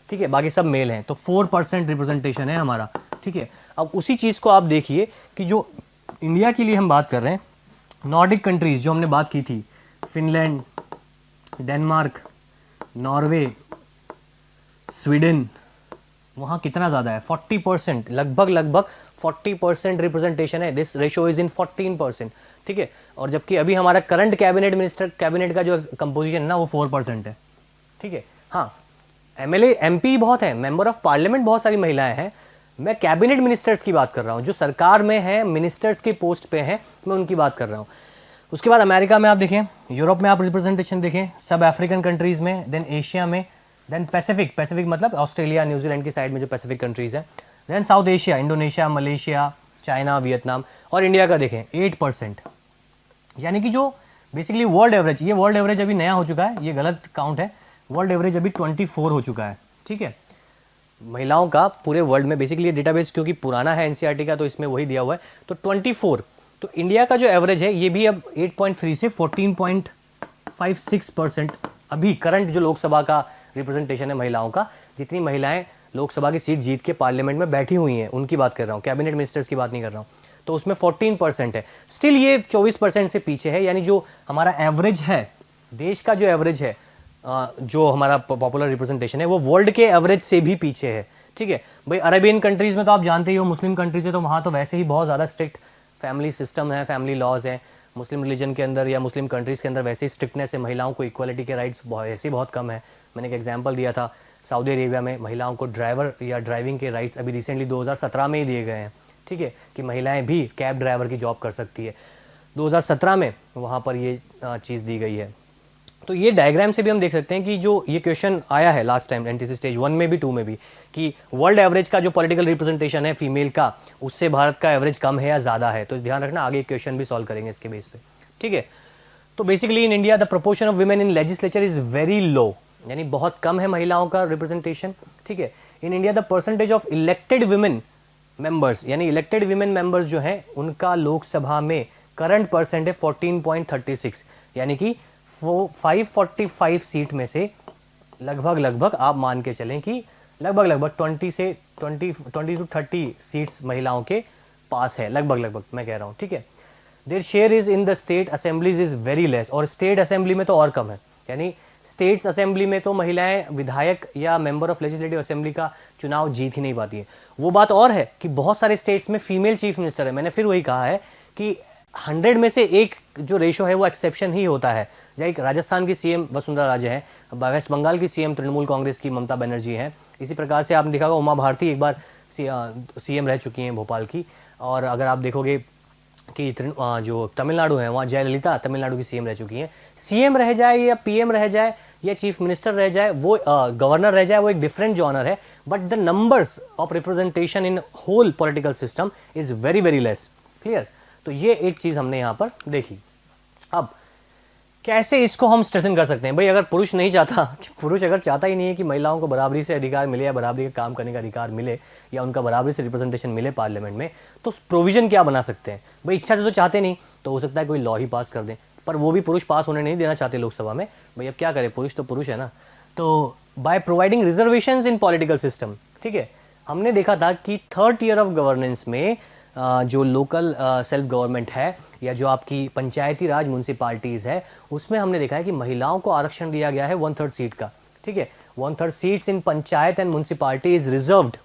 ठीक है, बाकी सब मेल हैं, तो 4% रिप्रेजेंटेशन है हमारा, ठीक है। अब उसी चीज़ को आप देखिए कि जो इंडिया के लिए हम बात कर रहे हैं, नॉर्डिक कंट्रीज जो हमने बात की थी, फिनलैंड, डेनमार्क, नॉर्वे, स्वीडन, वहाँ कितना ज़्यादा है, 40%, लगभग 40% रिप्रेजेंटेशन है। दिस रेशो इज इन 14%, ठीक है। और जबकि अभी हमारा करंट कैबिनेट का जो कंपोजिशन है ना, वो 4% है, ठीक है। हाँ, एमएलए एमपी बहुत है, मेंबर ऑफ पार्लियामेंट बहुत सारी महिलाएं हैं। मैं कैबिनेट मिनिस्टर्स की बात कर रहा हूँ, जो सरकार में है, मिनिस्टर्स के पोस्ट पे हैं, मैं उनकी बात कर रहा हूँ। उसके बाद अमेरिका में आप देखें, यूरोप में आप रिप्रेजेंटेशन देखें, सब अफ्रीकन कंट्रीज़ में, देन एशिया में, देन पैसिफिक मतलब ऑस्ट्रेलिया, न्यूजीलैंड की साइड में जो पैसिफिक कंट्रीज़ हैं, then south Asia, Indonesia, Malaysia, China, Vietnam, और इंडिया का देखें 8%। यानी कि जो बेसिकली वर्ल्ड एवरेज, ये वर्ल्ड एवरेज अभी नया हो चुका है, ये गलत काउंट है, वर्ल्ड एवरेज अभी 24 हो चुका है, ठीक है, महिलाओं का पूरे वर्ल्ड में। बेसिकली ये डेटाबेस क्योंकि पुराना है एनसीईआरटी का, तो इसमें वही दिया हुआ है, तो 24। तो इंडिया का जो एवरेज है ये भी अब 8.3 से 14.56% अभी करंट जो लोकसभा का रिप्रेजेंटेशन है महिलाओं का, जितनी महिलाएं लोकसभा की सीट जीत के पार्लियामेंट में बैठी हुई हैं उनकी बात कर रहा हूँ, कैबिनेट मिनिस्टर्स की बात नहीं कर रहा हूँ, तो उसमें 14% है। स्टिल ये 24% से पीछे है, यानी जो हमारा एवरेज है, देश का जो एवरेज है, जो हमारा पॉपुलर रिप्रेजेंटेशन है, वो वर्ल्ड के एवरेज से भी पीछे है, ठीक है भाई। अरेबियन कंट्रीज़ में तो आप जानते ही हो, मुस्लिम कंट्रीज़ है, तो वहाँ तो वैसे ही बहुत ज़्यादा स्ट्रिक्ट फैमिली सिस्टम है, फैमिली लॉज है। मुस्लिम रिलीजन के अंदर या मुस्लिम कंट्रीज़ के अंदर वैसे ही स्ट्रिक्टनेस है, महिलाओं को इक्वालिटी के राइट्स वैसे ही बहुत कम है। मैंने एक एग्जांपल दिया था, सऊदी अरेबिया में महिलाओं को ड्राइवर या ड्राइविंग के राइट्स अभी रिसेंटली 2017 में ही दिए गए हैं, ठीक है, कि महिलाएं भी कैब ड्राइवर की जॉब कर सकती है। 2017 में वहाँ पर ये चीज़ दी गई है। तो ये डायग्राम से भी हम देख सकते हैं कि जो ये क्वेश्चन आया है लास्ट टाइम एनटीसी स्टेज 1 में भी 2 में भी, कि वर्ल्ड एवरेज का जो पॉलिटिकल रिप्रेजेंटेशन है फीमेल का, उससे भारत का एवरेज कम है या ज़्यादा है। तो ध्यान रखना, आगे क्वेश्चन भी सॉल्व करेंगे इसके बेस पे, ठीक है। तो basically in India the proportion of women in legislature is very लो, यानी बहुत कम है महिलाओं का रिप्रेजेंटेशन, ठीक है। In India the percentage of elected women members, यानी इलेक्टेड वुमेन मेंबर्स जो हैं उनका लोकसभा में करंट परसेंट है 14.36, यानी कि 545 सीट में से लगभग आप मान के चलें कि लगभग 20 to 30 सीट्स महिलाओं के पास है, लगभग मैं कह रहा हूँ, ठीक है। Their share is in the state assemblies is very less, और स्टेट असेंबली में तो और कम है, यानी स्टेट्स असेंबली में तो महिलाएं विधायक या मेंबर ऑफ लेजिस्लेटिव असेंबली का चुनाव जीत ही नहीं पाती है। वो बात और है कि बहुत सारे स्टेट्स में फीमेल चीफ मिनिस्टर है। मैंने फिर वही कहा है कि 100 में से एक जो रेशो है वो एक्सेप्शन ही होता है। जैसे राजस्थान की सीएम वसुंधरा राजे हैं, वेस्ट बंगाल की सीएम तृणमूल कांग्रेस की ममता बनर्जी हैं, इसी प्रकार से आपने देखा होगा उमा भारती एक बार सीएम रह चुकी हैं भोपाल की, और अगर आप देखोगे कि जो तमिलनाडु है वहाँ जयललिता तमिलनाडु की सीएम रह चुकी हैं। सीएम रह जाए या पीएम रह जाए या चीफ मिनिस्टर रह जाए, वो गवर्नर रह जाए, वो एक डिफरेंट जॉनर है, but the numbers of representation in whole political system is very very less. Clear? तो ये एक चीज़ हमने यहाँ पर देखी। अब कैसे इसको हम स्ट्रेंथन कर सकते हैं भाई? अगर पुरुष नहीं चाहता, पुरुष अगर चाहता ही नहीं है कि महिलाओं को बराबरी से अधिकार मिले या बराबरी का काम करने का अधिकार मिले या उनका बराबरी से रिप्रेजेंटेशन मिले पार्लियामेंट में, तो प्रोविजन क्या बना सकते हैं भाई? इच्छा से तो चाहते नहीं, तो हो सकता है कोई लॉ ही पास कर दें, पर वो भी पुरुष पास होने नहीं देना चाहते लोकसभा में। भाई अब क्या करें, पुरुष तो पुरुष है ना। तो by providing reservations in political system, ठीक है, हमने देखा था कि 3rd ईयर ऑफ गवर्नेंस में जो लोकल सेल्फ गवर्नमेंट है या जो आपकी पंचायती राज म्यूनसिपालिटीज़ है, उसमें हमने देखा है कि महिलाओं को आरक्षण दिया गया है 1/3 सीट का, ठीक है। 1/3 seats in panchayat and municipality is reserved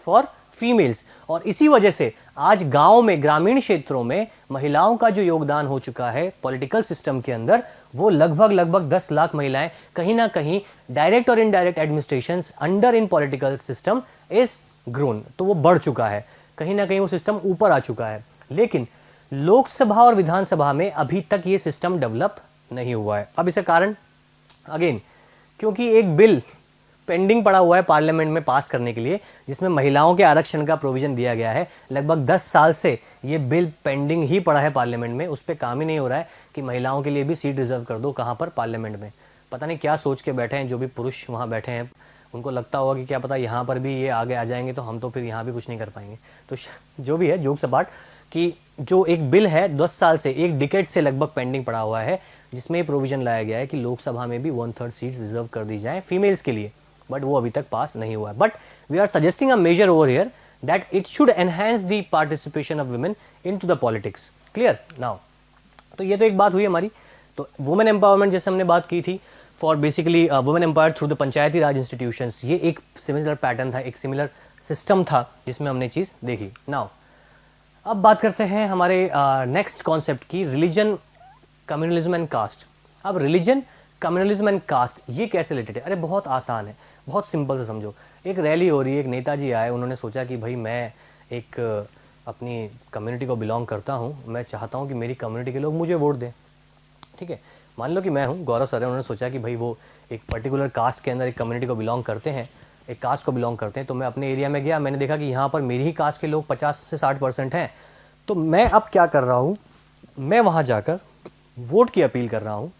for females, और इसी वजह से आज गाँव में, ग्रामीण क्षेत्रों में महिलाओं का जो योगदान हो चुका है पॉलिटिकल सिस्टम के अंदर, वो लगभग 10 लाख महिलाएं कहीं ना कहीं डायरेक्ट और indirect administrations under in political system is grown, तो वो बढ़ चुका है, कहीं ना कहीं वो सिस्टम ऊपर आ चुका है। लेकिन लोकसभा और विधानसभा में अभी तक ये सिस्टम डेवलप नहीं हुआ है। अब इसका कारण अगेन, क्योंकि एक बिल पेंडिंग पड़ा हुआ है पार्लियामेंट में पास करने के लिए, जिसमें महिलाओं के आरक्षण का प्रोविजन दिया गया है। लगभग 10 साल से ये बिल पेंडिंग ही पड़ा है पार्लियामेंट में, उस पर काम ही नहीं हो रहा है कि महिलाओं के लिए भी सीट रिजर्व कर दो। कहाँ पर? पार्लियामेंट में। पता नहीं क्या सोच के बैठे हैं जो भी पुरुष वहाँ बैठे हैं, उनको लगता होगा कि क्या पता यहाँ पर भी ये आगे आ जाएंगे तो हम तो फिर यहाँ भी कुछ नहीं कर पाएंगे। तो जो भी है, जोक्स अपार्ट, कि जो एक बिल है 10 साल से, एक डिकेड से लगभग पेंडिंग पड़ा हुआ है, जिसमें प्रोविजन लाया गया है कि लोकसभा में भी 1/3 सीट्स रिजर्व कर दी जाए फीमेल्स के लिए, बट वो अभी तक पास नहीं हुआ है. But we are suggesting a major over here that it should enhance the participation of women in to the politics. Clear now. तो ये तो एक बात हुई हमारी. तो वुमेन एम्पावरमेंट जैसे हमने बात की थी for basically women empower through the Panchayati Raj institutions, ये एक सिमिलर पैटर्न था, एक सिमिलर सिस्टम था जिसमें हमने चीज़ देखी. नाउ अब बात करते हैं हमारे नेक्स्ट कॉन्सेप्ट की, रिलीजन, कम्युनलिज्म एंड कास्ट. अब रिलीजन, कम्युनलिज्म एंड कास्ट ये कैसे रिलेटेड है? अरे बहुत आसान है, बहुत सिंपल से समझो. एक रैली हो रही है, एक नेताजी आए, उन्होंने सोचा कि भाई मैं एक अपनी कम्युनिटी को बिलोंग करता हूँ, मैं चाहता हूँ कि मेरी कम्युनिटी के लोग मुझे वोट दें. ठीक है, मान लो कि मैं हूँ गौरव सर है, उन्होंने सोचा कि भाई वो एक पर्टिकुलर कास्ट के अंदर एक कम्युनिटी को बिलोंग करते हैं, एक कास्ट को बिलोंग करते हैं. तो मैं अपने एरिया में गया, मैंने देखा कि यहाँ पर मेरी ही कास्ट के लोग 50 से 60% हैं. तो मैं अब क्या कर रहा हूँ, मैं वहाँ जाकर वोट की अपील कर रहा हूँ,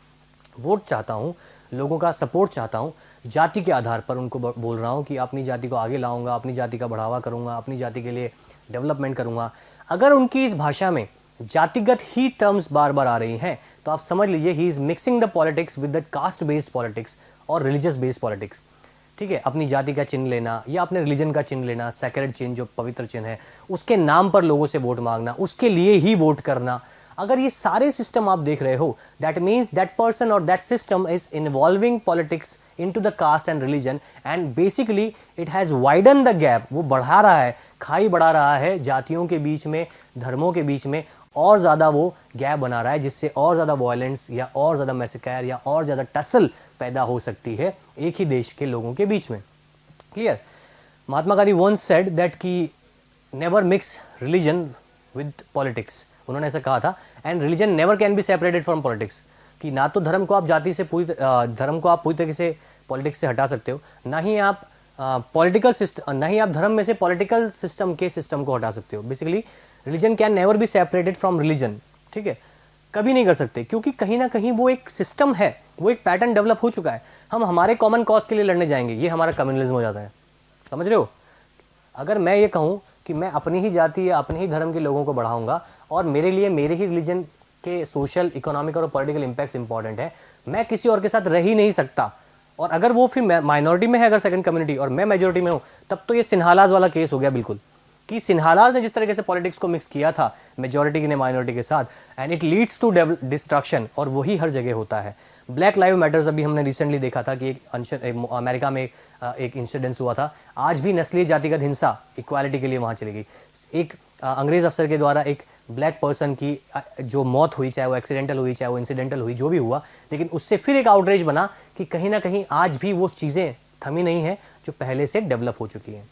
वोट चाहता हूँ, लोगों का सपोर्ट चाहता हूँ, जाति के आधार पर उनको बोल रहा हूँ कि अपनी जाति को आगे लाऊंगा, अपनी जाति का बढ़ावा करूँगा, अपनी जाति के लिए डेवलपमेंट करूँगा. अगर उनकी इस भाषा में जातिगत ही टर्म्स बार बार आ रही हैं तो आप समझ लीजिए he is mixing the politics with the caste based politics और रिलीजियस बेस्ड पॉलिटिक्स. ठीक है, अपनी जाति का चिन्ह लेना या अपने रिलीजन का चिन्ह लेना, सेक्रेड चिन्ह जो पवित्र चिन्ह है, उसके नाम पर लोगों से वोट मांगना, उसके लिए ही वोट करना. अगर ये सारे सिस्टम आप देख रहे हो, दैट मीन्स दैट पर्सन और that system is involving politics into the caste and religion and basically it has widen the gap. वो बढ़ा रहा है, खाई बढ़ा रहा है जातियों के बीच में, धर्मों के बीच में, और ज़्यादा वो गैप बना रहा है जिससे और ज़्यादा वायलेंस या और ज़्यादा मैसेकर या और ज़्यादा टसल पैदा हो सकती है एक ही देश के लोगों के बीच में. Clear. Mahatma Gandhi once said that कि never mix religion with politics. उन्होंने ऐसा कहा था. And religion never can be separated from politics, कि ना तो धर्म को आप जाति से धर्म को आप पूरी तरीके से पॉलिटिक्स से हटा सकते हो, ना ही आप पॉलिटिकल सिस्टम, ना ही आप धर्म में से पॉलिटिकल सिस्टम के सिस्टम को हटा सकते हो. Basically religion can never be separated from religion. ठीक है, कभी नहीं कर सकते, क्योंकि कहीं ना कहीं वो एक सिस्टम है, वो एक पैटर्न डेवलप हो चुका है. हम हमारे कॉमन कॉज के लिए लड़ने जाएंगे, ये हमारा कम्युनलिज्म हो जाता है. समझ रहे हो. अगर मैं ये कहूँ कि मैं अपनी ही जाति या अपने ही धर्म के लोगों को बढ़ाऊंगा और मेरे लिए मेरे ही रिलीजन के सोशल, इकोनॉमिक और पॉलिटिकल इम्पैक्ट्स इंपॉर्टेंट है, मैं किसी और के साथ रह ही नहीं सकता. और अगर वो फिर माइनॉरिटी में है, अगर सेकंड कम्युनिटी, और मैं मेजोरिटी में हूँ, तब तो ये सिन्हालाज वाला केस हो गया बिल्कुल, कि सिन्हालाज ने जिस तरीके से पॉलिटिक्स को मिक्स किया था मेजोरिटी ने माइनॉरिटी के साथ, and it leads to destruction. और वही हर जगह होता है. ब्लैक लाइव मैटर्स अभी हमने रिसेंटली देखा था कि अमेरिका में एक इंसिडेंस हुआ था. आज भी नस्लीय जातिगत हिंसा इक्वालिटी के लिए वहाँ चली गई. एक अंग्रेज अफसर के द्वारा एक ब्लैक पर्सन की जो मौत हुई, चाहे वो एक्सीडेंटल हुई, चाहे वो इंसिडेंटल हुई, जो भी हुआ, लेकिन उससे फिर एक आउटरीच बना कि कहीं ना कहीं आज भी वो चीज़ें थमी नहीं हैं जो पहले से डेवलप हो चुकी हैं.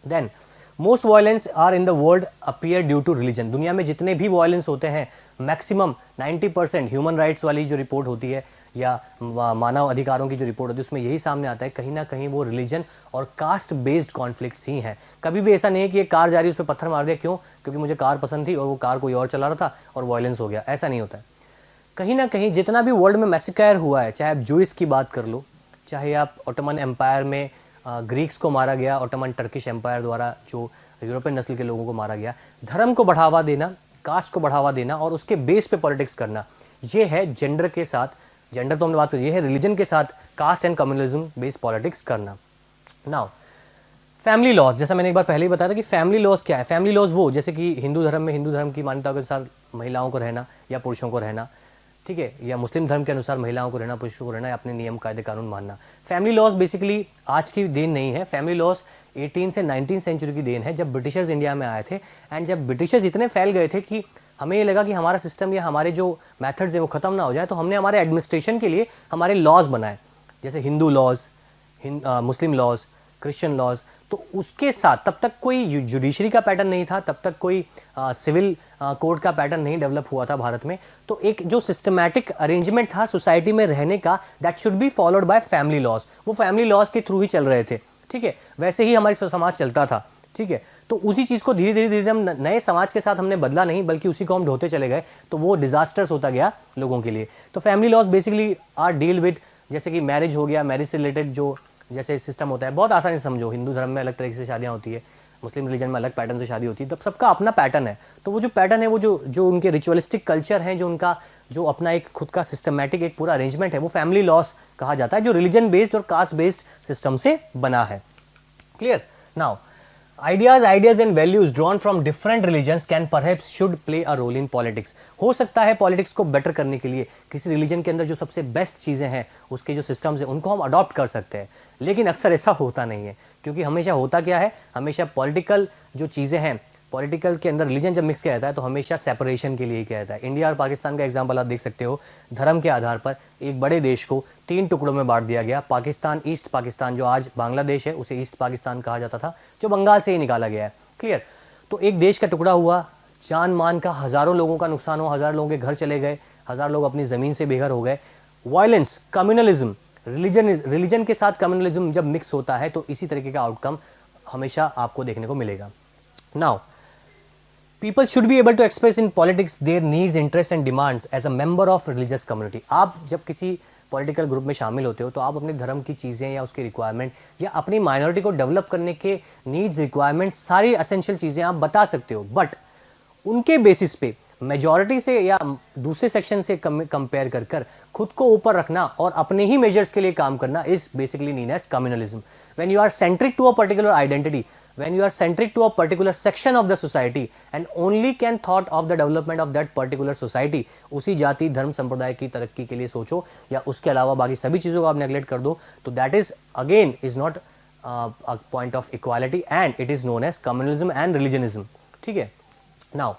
Then most violence are in the world appear due to religion. दुनिया में जितने भी वायलेंस होते हैं, मैक्सिमम 90% ह्यूमन राइट्स वाली जो रिपोर्ट होती है या मानव अधिकारों की जो रिपोर्ट होती है, उसमें यही सामने आता है, कहीं ना कहीं वो रिलीजन और कास्ट बेस्ड कॉन्फ्लिक्ट्स ही हैं. कभी भी ऐसा नहीं है कि एक कार जा रही है, उस पर पत्थर मार दिया, क्यों? क्योंकि मुझे कार पसंद थी और वो कार कोई और चला रहा था और वायलेंस हो गया. ऐसा नहीं होता है. कहीं ना कहीं जितना भी वर्ल्ड में मैसेकर हुआ है, चाहे आप जूइस की बात कर लो, चाहे आप ऑटोमन एम्पायर में ग्रीक्स को मारा गया, ऑटोमन टर्किश एम्पायर द्वारा जो यूरोपियन नस्ल के लोगों को मारा गया, धर्म को बढ़ावा देना, कास्ट को बढ़ावा देना और उसके बेस पे पॉलिटिक्स करना, ये है जेंडर के साथ, जेंडर तो हमने बात करी, ये है रिलीजन के साथ caste and communalism based politics करना. नाउ फैमिली लॉज, जैसा मैंने एक बार पहले ही बताया था कि फैमिली लॉज क्या है. फैमिली लॉज वो, जैसे कि हिंदू धर्म में हिंदू धर्म की मान्यता के अनुसार महिलाओं को रहना या पुरुषों को रहना, ठीक है, या मुस्लिम धर्म के अनुसार महिलाओं को रहना, पुरुषों को रहना, या अपने नियम कायदे कानून मानना. फैमिली लॉज बेसिकली आज की देन नहीं है. फैमिली लॉज 18 से 19 सेंचुरी की देन है, जब ब्रिटिशर्स इंडिया में आए थे. एंड जब ब्रिटिशर्स इतने फैल गए थे कि हमें ये लगा कि हमारा सिस्टम या हमारे जो मेथड्स हैं वो ख़त्म ना हो जाए, तो हमने हमारे एडमिनिस्ट्रेशन के लिए हमारे लॉज बनाए, जैसे हिंदू लॉज, मुस्लिम लॉज, क्रिश्चियन लॉज. तो उसके साथ तब तक कोई जुडिशरी का पैटर्न नहीं था, तब तक कोई सिविल कोड का पैटर्न नहीं डेवलप हुआ था भारत में. तो एक जो सिस्टमैटिक अरेंजमेंट था सोसाइटी में रहने का, that should be followed by family laws. वो फैमिली लॉज के थ्रू ही चल रहे थे. ठीक है, वैसे ही हमारी समाज चलता था. ठीक है, तो उसी चीज़ को धीरे धीरे धीरे हम नए समाज के साथ हमने बदला नहीं, बल्कि उसी को हम ढोते चले गए, तो वो डिजास्टर्स होता गया लोगों के लिए. तो family laws basically are deal with, जैसे कि मैरिज हो गया, मैरिज से रिलेटेड जो जैसे सिस्टम होता है, बहुत आसानी से समझो. हिंदू धर्म में अलग तरीके से शादियाँ होती है, मुस्लिम रिलीजन में अलग पैटर्न से शादी होती है, तब सबका अपना पैटर्न है. तो वो जो पैटर्न है, वो जो उनके रिचुअलिस्टिक कल्चर हैं, जो उनका जो अपना एक खुद का सिस्टमैटिक एक पूरा अरेंजमेंट है वो फैमिली लॉस कहा जाता है, जो रिलीजन बेस्ड और कास्ट बेस्ड सिस्टम से बना है। Clear? Now ideas and values drawn from different religions can perhaps should play a role in politics। हो सकता है पॉलिटिक्स को बेटर करने के लिए किसी रिलीजन के अंदर जो सबसे बेस्ट चीज़ें हैं, उसके जो सिस्टम्स हैं, उनको हम अडॉप्ट कर सकते हैं, लेकिन अक्सर ऐसा होता नहीं है, क्योंकि हमेशा होता क्या है, हमेशा पॉलिटिकल जो चीज़ें हैं, पॉलिटिकल के अंदर रिलीजन जब मिक्स किया जाता है तो हमेशा सेपरेशन के लिए ही किया जाता है। इंडिया और पाकिस्तान का एग्जांपल आप देख सकते हो, धर्म के आधार पर एक बड़े देश को 3 टुकड़ों में बांट दिया गया। पाकिस्तान, ईस्ट पाकिस्तान, जो आज बांग्लादेश है उसे ईस्ट पाकिस्तान कहा जाता था, जो बंगाल से ही निकाला गया है। क्लियर? तो एक देश का टुकड़ा हुआ, जान मान का हज़ारों लोगों का नुकसान हुआ, हज़ार लोगों के घर चले गए, हज़ार लोग अपनी ज़मीन से बेघर हो गए। वायलेंस, कम्युनलिज्म, रिलीजन के साथ कम्युनलिज्म जब मिक्स होता है तो इसी तरीके का आउटकम हमेशा आपको देखने को मिलेगा। Now People should be able to express in politics their needs, interests and demands as a member of religious community। आप जब किसी पॉलिटिकल ग्रुप में शामिल होते हो तो आप अपने धर्म की चीज़ें या उसके रिक्वायरमेंट या अपनी माइनॉरिटी को डेवलप करने के नीड्स, रिक्वायरमेंट, सारी एसेंशियल चीज़ें आप बता सकते हो, बट उनके बेसिस पे मेजॉरिटी से या दूसरे सेक्शन से कंपेयर कर कर खुद को ऊपर रखना और अपने ही मेजर्स के लिए काम करना is basically seen as communalism. When you are centric to a particular identity, when you are centric to a particular section of the society and only can thought of the development of that particular society, उसी जाति धर्म संप्रदाय की तरक्की के लिए सोचो या उसके अलावा बाकी सभी चीज़ों को आप नेगलेक्ट कर दो, तो that is again is not a point of equality and it is known as communalism and religionism। ठीक है? Now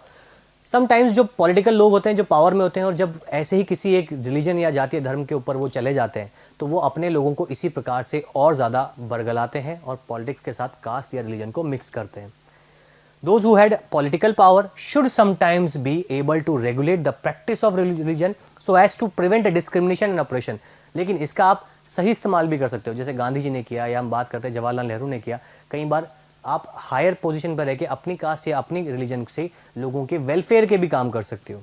समटाइम्स जो पॉलिटिकल लोग होते हैं, जो पावर में होते हैं, और जब ऐसे ही किसी एक रिलीजन या जातीय धर्म के ऊपर वो चले जाते हैं तो वो अपने लोगों को इसी प्रकार से और ज़्यादा बरगलाते हैं और पॉलिटिक्स के साथ कास्ट या रिलीजन को मिक्स करते हैं। Those who had political power should sometimes be able to regulate the practice of religion so as to prevent discrimination and oppression। लेकिन इसका आप सही इस्तेमाल भी कर सकते हो, जैसे गांधी जी ने किया या हम बात करते हैं जवाहरलाल नेहरू ने किया। कई बार आप हायर पोजीशन पर रह के अपनी कास्ट या अपनी रिलीजन से लोगों के वेलफेयर के भी काम कर सकते हो।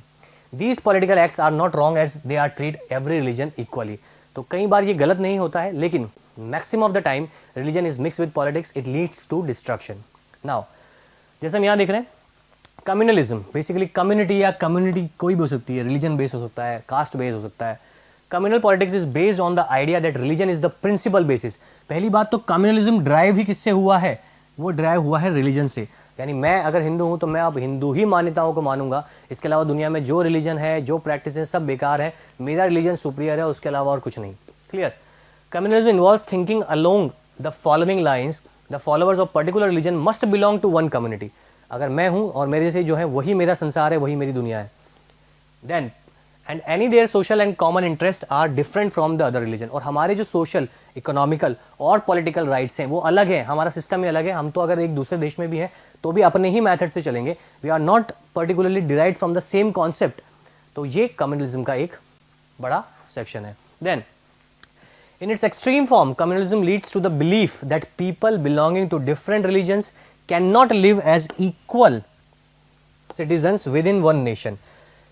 These political acts are not wrong as they are treat every religion equally. तो कई बार ये गलत नहीं होता है, लेकिन maximum of the time religion is mix with politics, it leads to destruction. Now जैसे हम यहाँ देख रहे हैं, कम्युनलिज्म बेसिकली कम्युनिटी या कम्युनिटी कोई भी हो सकती है, रिलीजन बेस्ड हो सकता है, कास्ट बेस्ड हो सकता है। Communal politics is based on the idea that religion is the principal basis. पहली बात तो कम्युनलिज्म ड्राइव ही किससे हुआ है? वो ड्राइव हुआ है रिलीजन से। यानी मैं अगर हिंदू हूँ तो मैं अब हिंदू ही मान्यताओं को मानूंगा, इसके अलावा दुनिया में जो रिलीजन है, जो प्रैक्टिस है, सब बेकार है, मेरा रिलीजन सुपीरियर है, उसके अलावा और कुछ नहीं। Clear? Communalism involves thinking along the following lines, the followers of particular religion must belong to one community. अगर मैं हूँ और मेरे से जो है वही मेरा संसार है, वही मेरी दुनिया है। Then and any their social and common interest are different from the other religion. और हमारे जो सोशल, इकोनॉमिकल और पॉलिटिकल राइट्स हैं वो अलग हैं, हमारा सिस्टम ही अलग है। हम तो अगर एक दूसरे देश में भी हैं तो भी अपने ही मेथड से चलेंगे। We are not particularly derived from the same concept. तो ये कम्युनलिज्म का एक बड़ा सेक्शन है। Then in its extreme form, communalism leads to the belief that people belonging to different religions cannot live as equal citizens within one nation।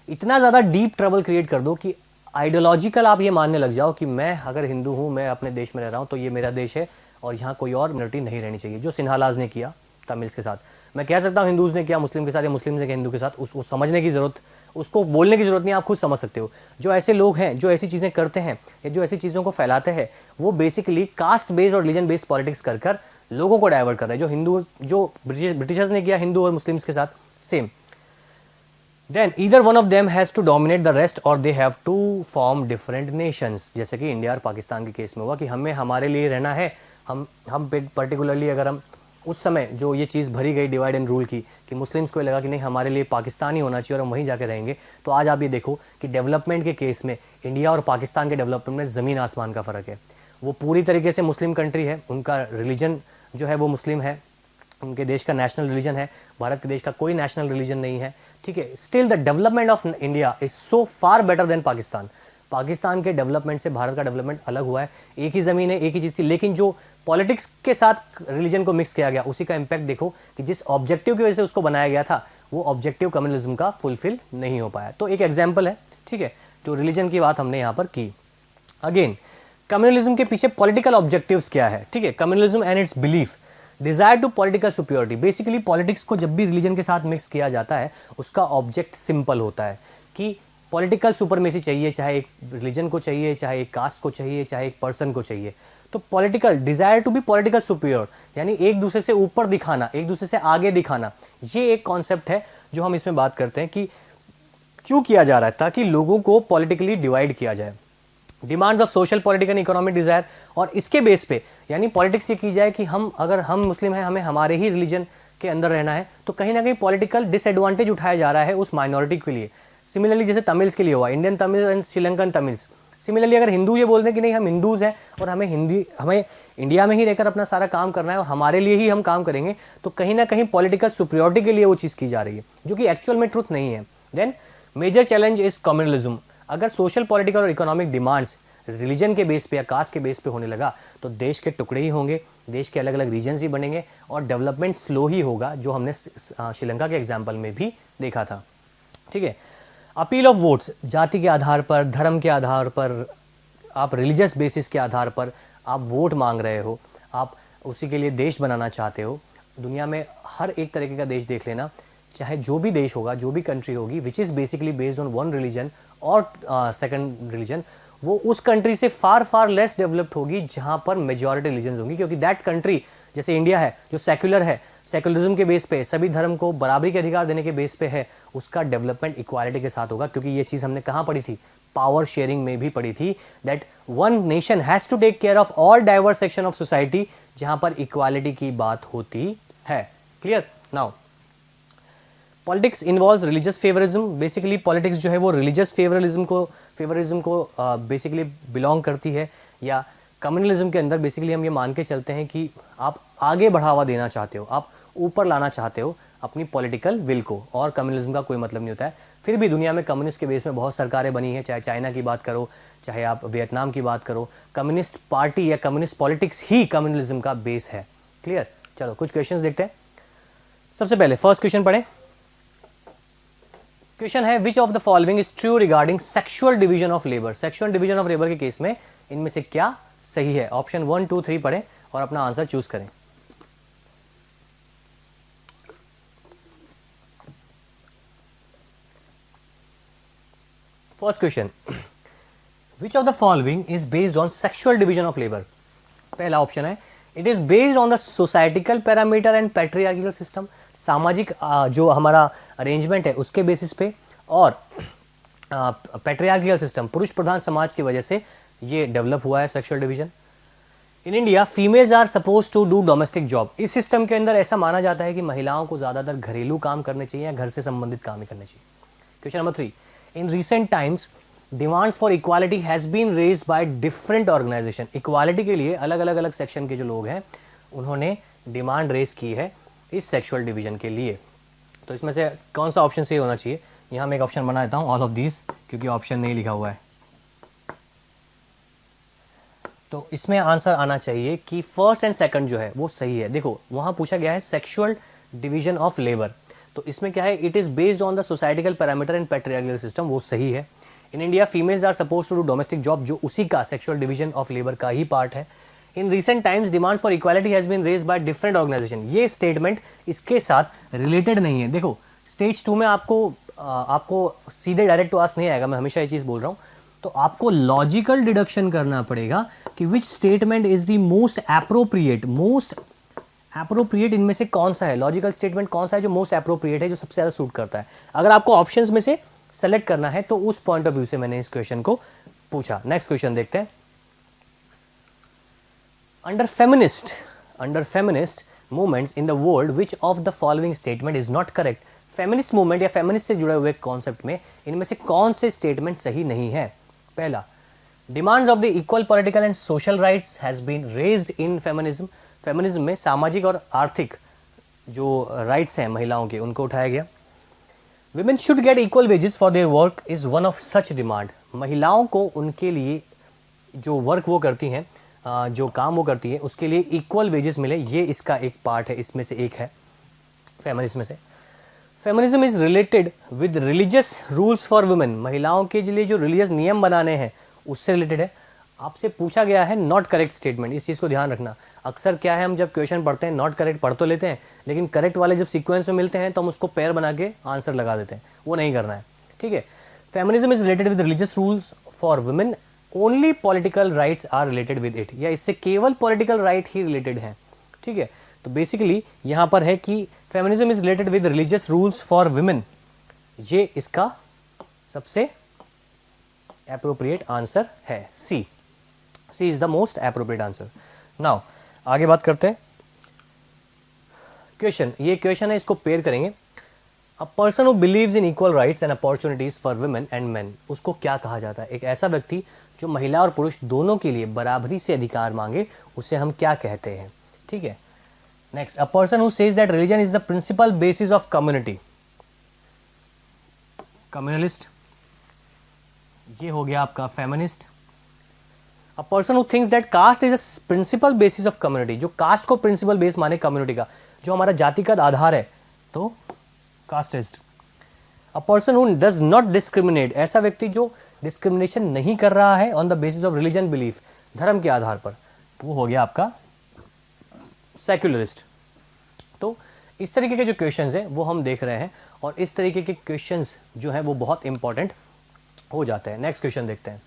इतना ज़्यादा डीप ट्रबल क्रिएट कर दो कि आइडियोलॉजिकल आप ये मानने लग जाओ कि मैं अगर हिंदू हूँ, मैं अपने देश में रह रहा हूँ, तो ये मेरा देश है और यहाँ कोई और मिनोरिटी नहीं रहनी चाहिए। जो सिन्हालाज ने किया तमिल्स के साथ, मैं कह सकता हूँ हिंदूज ने किया मुस्लिम के साथ या मुस्लिम ने किया हिंदू के साथ, उसको समझने की ज़रूरत, उसको बोलने की ज़रूरत नहीं, आप खुद समझ सकते हो। जो ऐसे लोग हैं जो ऐसी चीज़ें करते हैं या जो ऐसी चीज़ों को फैलाते हैं, वो बेसिकली कास्ट बेस्ड और रिलीजन बेस्ड पॉलिटिक्स कर कर लोगों को डाइवर्ट कर रहे हैं। जो हिंदू, जो ब्रिटिशर्स ने किया हिंदू और मुस्लिम्स के साथ, same. Then either one of them has to dominate the rest और they have to form different nations. जैसे कि इंडिया और पाकिस्तान के केस में हुआ कि हमें हमारे लिए रहना है, हम पर्टिकुलरली अगर हम उस समय जो ये चीज़ भरी गई डिवाइड एंड रूल की कि मुस्लिम्स को लगा कि नहीं हमारे लिए पाकिस्तान ही होना चाहिए और हम वहीं जाके रहेंगे, तो आज आप ये देखो कि डेवलपमेंट के केस में इंडिया और पाकिस्तान के डेवलपमेंट में ज़मीन आसमान का फ़र्क है। वो पूरी तरीके से मुस्लिम कंट्री है, उनका रिलीजन जो है वो मुस्लिम है, उनके देश का नेशनल रिलीजन है, भारत के देश का कोई नेशनल रिलीजन नहीं है। ठीक है, still the development of India is so far better than Pakistan. Pakistan के डेवलपमेंट से भारत का डेवलपमेंट अलग हुआ है। एक ही ज़मीन है, एक ही चीज़ थी, लेकिन जो पॉलिटिक्स के साथ रिलीजन को मिक्स किया गया, उसी का इम्पैक्ट देखो कि जिस ऑब्जेक्टिव की वजह से उसको बनाया गया था, वो ऑब्जेक्टिव कम्युनलिज्म का फुलफिल नहीं हो पाया। तो एक एग्जाम्पल है, ठीक है, जो रिलीजन की बात हमने यहाँ पर की। अगेन कम्युनलिज्म के पीछे पॉलिटिकल ऑब्जेक्टिव्स क्या है? ठीक है, communalism and its belief, desire to political superiority. Basically politics को जब भी रिलीजन के साथ मिक्स किया जाता है, उसका ऑब्जेक्ट सिंपल होता है कि पॉलिटिकल सुपरमेसी चाहिए, चाहे एक रिलीजन को चाहिए, चाहे एक कास्ट को चाहिए, चाहे एक पर्सन को चाहिए। तो political desire to be political superior, यानी एक दूसरे से ऊपर दिखाना, एक दूसरे से आगे दिखाना, ये एक कॉन्सेप्ट है जो हम इसमें बात करते हैं कि क्यों किया जा रहा है, ताकि लोगों को पॉलिटिकली डिवाइड किया जाए। Demands of social political economic desire, और इसके बेस पे यानी पॉलिटिक्स ये की जाए कि अगर हम मुस्लिम हैं, हमें हमारे ही रिलीजन के अंदर रहना है, तो कहीं ना कहीं पॉलिटिकल डिसएडवांटेज उठाया जा रहा है उस माइनॉरिटी के लिए। सिमिलरली जैसे तमिल्स के लिए हुआ, Indian Tamil and Sri Lankan Tamils. Similarly अगर हिंदू ये बोलते हैं कि नहीं हम हिंदूज हैं और हमें इंडिया में ही रहकर अपना सारा काम करना है और हमारे लिए ही हम काम करेंगे, तो कहीं ना कहीं पॉलिटिकल सुपीरियरिटी के लिए वो चीज़ की जा रही है, जो कि एक्चुअल में ट्रुथ नहीं है। Then major challenge is communalism. अगर सोशल पॉलिटिकल और इकोनॉमिक डिमांड्स रिलीजन के बेस पे या कास्ट के बेस पे होने लगा तो देश के टुकड़े ही होंगे, देश के अलग अलग रीजन्स ही बनेंगे और डेवलपमेंट स्लो ही होगा, जो हमने श्रीलंका के एग्जाम्पल में भी देखा था। ठीक है। अपील ऑफ वोट्स, जाति के आधार पर, धर्म के आधार पर, आप रिलीजियस बेसिस के आधार पर आप वोट मांग रहे हो, आप उसी के लिए देश बनाना चाहते हो। दुनिया में हर एक तरीके का देश देख लेना, चाहे जो भी देश होगा, जो भी कंट्री होगी विच is basically based on one religion और सेकंड रिलीजन, वो उस कंट्री से फार लेस डेवलप्ड होगी जहाँ पर मेजॉरिटी रिलीजन होंगी, क्योंकि दैट कंट्री जैसे इंडिया है जो सेक्युलर है, सेक्युलरिज्म के बेस पे, सभी धर्म को बराबरी के अधिकार देने के बेस पे है, उसका डेवलपमेंट इक्वालिटी के साथ होगा। क्योंकि ये चीज़ हमने कहाँ पढ़ी थी, पावर शेयरिंग में भी पढ़ी थी, that one nation has to take care of all diverse section of society, जहाँ पर इक्वालिटी की बात होती है। Clear. Now politics involves religious favouritism. Basically politics जो है वो रिलीजियस फेवरिज्म को बेसिकली बिलोंग करती है, या कम्युनलिज्म के अंदर बेसिकली हम ये मान के चलते हैं कि आप आगे बढ़ावा देना चाहते हो, आप ऊपर लाना चाहते हो अपनी पॉलिटिकल विल को, और कम्युनलिज्म का कोई मतलब नहीं होता है। फिर भी दुनिया में कम्युनिस्ट के बेस में बहुत सरकारें बनी हैं, चाहे चाइना की बात करो, चाहे आप वियतनाम की बात करो, कम्युनिस्ट पार्टी या कम्युनिस्ट पॉलिटिक्स ही कम्युनलिज्म का बेस है। क्लियर। चलो कुछ क्वेश्चंस देखते हैं। सबसे पहले फर्स्ट क्वेश्चन पढ़ें। क्वेश्चन है विच of the following is true regarding sexual division of labour. Sexual division of labour के केस में इनमें से क्या सही है? ऑप्शन 1, 2, 3 पढ़ें और अपना आंसर चूज करें। First question, which of the following is based on sexual division of labour? पहला ऑप्शन है it is based on the societical parameter and patriarchal system. सामाजिक जो हमारा अरेंजमेंट है उसके बेसिस पे, और पैट्रियार्कियल सिस्टम, पुरुष प्रधान समाज की वजह से ये डेवलप हुआ है sexual division. In India females are suppose to do domestic job. इस सिस्टम के अंदर ऐसा माना जाता है कि महिलाओं को ज़्यादातर घरेलू काम करने चाहिए या घर से संबंधित काम ही करने चाहिए। Question number 3, in recent times demands for equality has been raised by different organisation. Equality के लिए अलग अलग सेक्शन के जो लोग हैं उन्होंने डिमांड रेज की है इस सेक्सुअल डिवीजन के लिए। तो इसमें से कौन सा ऑप्शन सही होना चाहिए? यहाँ मैं एक ऑप्शन बना देता हूँ, ऑल ऑफ दीज, क्योंकि ऑप्शन नहीं लिखा हुआ है। तो इसमें आंसर आना चाहिए कि फर्स्ट एंड सेकंड जो है वो सही है। देखो वहाँ पूछा गया है सेक्सुअल डिवीजन ऑफ लेबर, तो इसमें क्या है, it is based on the societical parameter and patriarchal system, वो सही है। In India females are suppose to do domestic job, जो उसी का सेक्सुअल डिवीजन ऑफ लेबर का ही पार्ट है। In recent times demands for equality has been raised by different organisation, ये स्टेटमेंट इसके साथ रिलेटेड नहीं है। देखो स्टेज 2 में आपको सीधे डायरेक्ट टू आंसर नहीं आएगा, मैं हमेशा ये चीज़ बोल रहा हूँ। तो आपको लॉजिकल डिडक्शन करना पड़ेगा कि which statement is the most appropriate इनमें से कौन सा है, लॉजिकल स्टेटमेंट कौन सा है जो मोस्ट अप्रोप्रिएट है, जो सबसे ज़्यादा सूट करता है। अगर आपको ऑप्शंस में से सेलेक्ट करना है तो उस पॉइंट ऑफ व्यू से मैंने इस क्वेश्चन को पूछा। नेक्स्ट क्वेश्चन देखते हैं। Under feminist movements in the world which of the following statement is not correct. Feminist movement या फेमिनिस्ट से जुड़े हुए कॉन्सेप्ट में इनमें से कौन से स्टेटमेंट सही नहीं है? पहला, demands of the equal political and social rights has been raised in feminism. Feminism में सामाजिक और आर्थिक जो राइट्स हैं महिलाओं के उनको उठाया गया। Women should get equal wages for their work is one of such demand. महिलाओं को उनके लिए जो वर्क वो करती हैं, जो काम वो करती है उसके लिए इक्वल वेजेस मिले, ये इसका एक पार्ट है, इसमें से एक है फेमिनिज्म में से। Feminism is related with religious rules for women. महिलाओं के लिए जो रिलीजियस नियम बनाने हैं उससे रिलेटेड है। आपसे पूछा गया है नॉट करेक्ट स्टेटमेंट, इस चीज़ को ध्यान रखना। अक्सर क्या है, हम जब क्वेश्चन पढ़ते हैं नॉट करेक्ट पढ़ तो लेते हैं, लेकिन करेक्ट वाले जब सीक्वेंस में मिलते हैं तो हम उसको पेयर बना के आंसर लगा देते हैं, वो नहीं करना है। ठीक है। Feminism is related with religious rules for women, only political rights are related with it, या इससे केवल पॉलिटिकल राइट ही रिलेटेड हैं, ठीक है। तो बेसिकली यहाँ पर है कि feminism is related with religious rules for women, ये इसका सबसे एप्रोप्रिएट आंसर है। C is the most appropriate answer. Now आगे बात करते हैं क्वेश्चन, ये क्वेश्चन है, इसको पेयर करेंगे। अ person who believes in equal rights and opportunities for women and main, उसको क्या कहा जाता है? एक ऐसा व्यक्ति जो महिला और पुरुष दोनों के लिए बराबरी से अधिकार मांगे, उसे हम क्या कहते हैं, ठीक है। Next, a person who says that religion is the principal basis of community, communalist, ये हो गया आपका feminist. A person who thinks that caste is a principal basis of community, जो कास्ट को प्रिंसिपल बेस माने कम्युनिटी का, जो हमारा जातिगत आधार है, तो casteist. A person who does not discriminate, ऐसा व्यक्ति जो डिस्क्रिमिनेशन नहीं कर रहा है on the basis of religion belief, धर्म के आधार पर, वो हो गया आपका सेक्युलरिस्ट। तो इस तरीके के जो क्वेश्चंस हैं वो हम देख रहे हैं, और इस तरीके के क्वेश्चंस जो हैं वो बहुत इंपॉर्टेंट हो जाते हैं। नेक्स्ट क्वेश्चन देखते हैं।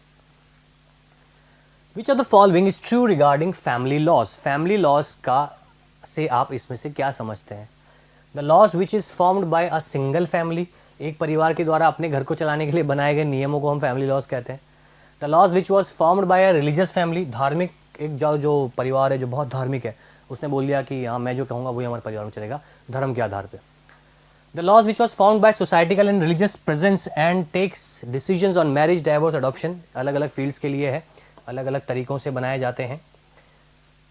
Which of the following is true regarding family laws, family laws का से आप इसमें से क्या समझते हैं? The laws which is formed by a single family, एक परिवार के द्वारा अपने घर को चलाने के लिए बनाए गए नियमों को हम फैमिली लॉज कहते हैं। The laws which was formed by a religious family, धार्मिक एक जो परिवार है जो बहुत धार्मिक है, उसने बोल दिया कि हाँ मैं जो कहूँगा वही हमारे परिवार में चलेगा धर्म के आधार पर। The laws which was formed by societical and religious presence and takes decisions on marriage, divorce, adoption, अलग अलग फील्ड्स के लिए है, अलग अलग तरीक़ों से बनाए जाते हैं,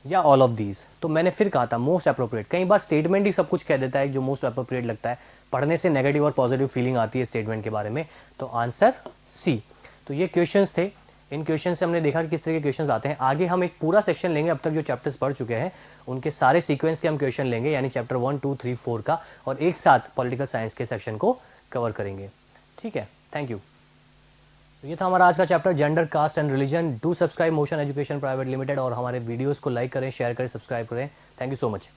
या ऑल ऑफ दीज। तो मैंने फिर कहा था मोस्ट अप्रोप्रिएट, कई बार स्टेटमेंट ही सब कुछ कह देता है जो मोस्ट अप्रोप्रिएट लगता है, पढ़ने से नेगेटिव और पॉजिटिव फीलिंग आती है स्टेटमेंट के बारे में, तो आंसर सी। तो ये क्वेश्चंस थे, इन क्वेश्चन से हमने देखा कि किस तरह के क्वेश्चंस आते हैं। आगे हम एक पूरा सेक्शन लेंगे, अब तक जो चैप्टर्स पढ़ चुके हैं उनके सारे सीक्वेंस के हम क्वेश्चन लेंगे, यानी चैप्टर 1, 2, 3, 4 का, और एक साथ पॉलिटिकल साइंस के सेक्शन को कवर करेंगे, ठीक है। Thank you. तो ये था हमारा आज का chapter, gender, caste and religion. Do subscribe Motion Education private Limited, और हमारे वीडियोस को लाइक करें, शेयर करें, सब्सक्राइब करें। Thank you so much.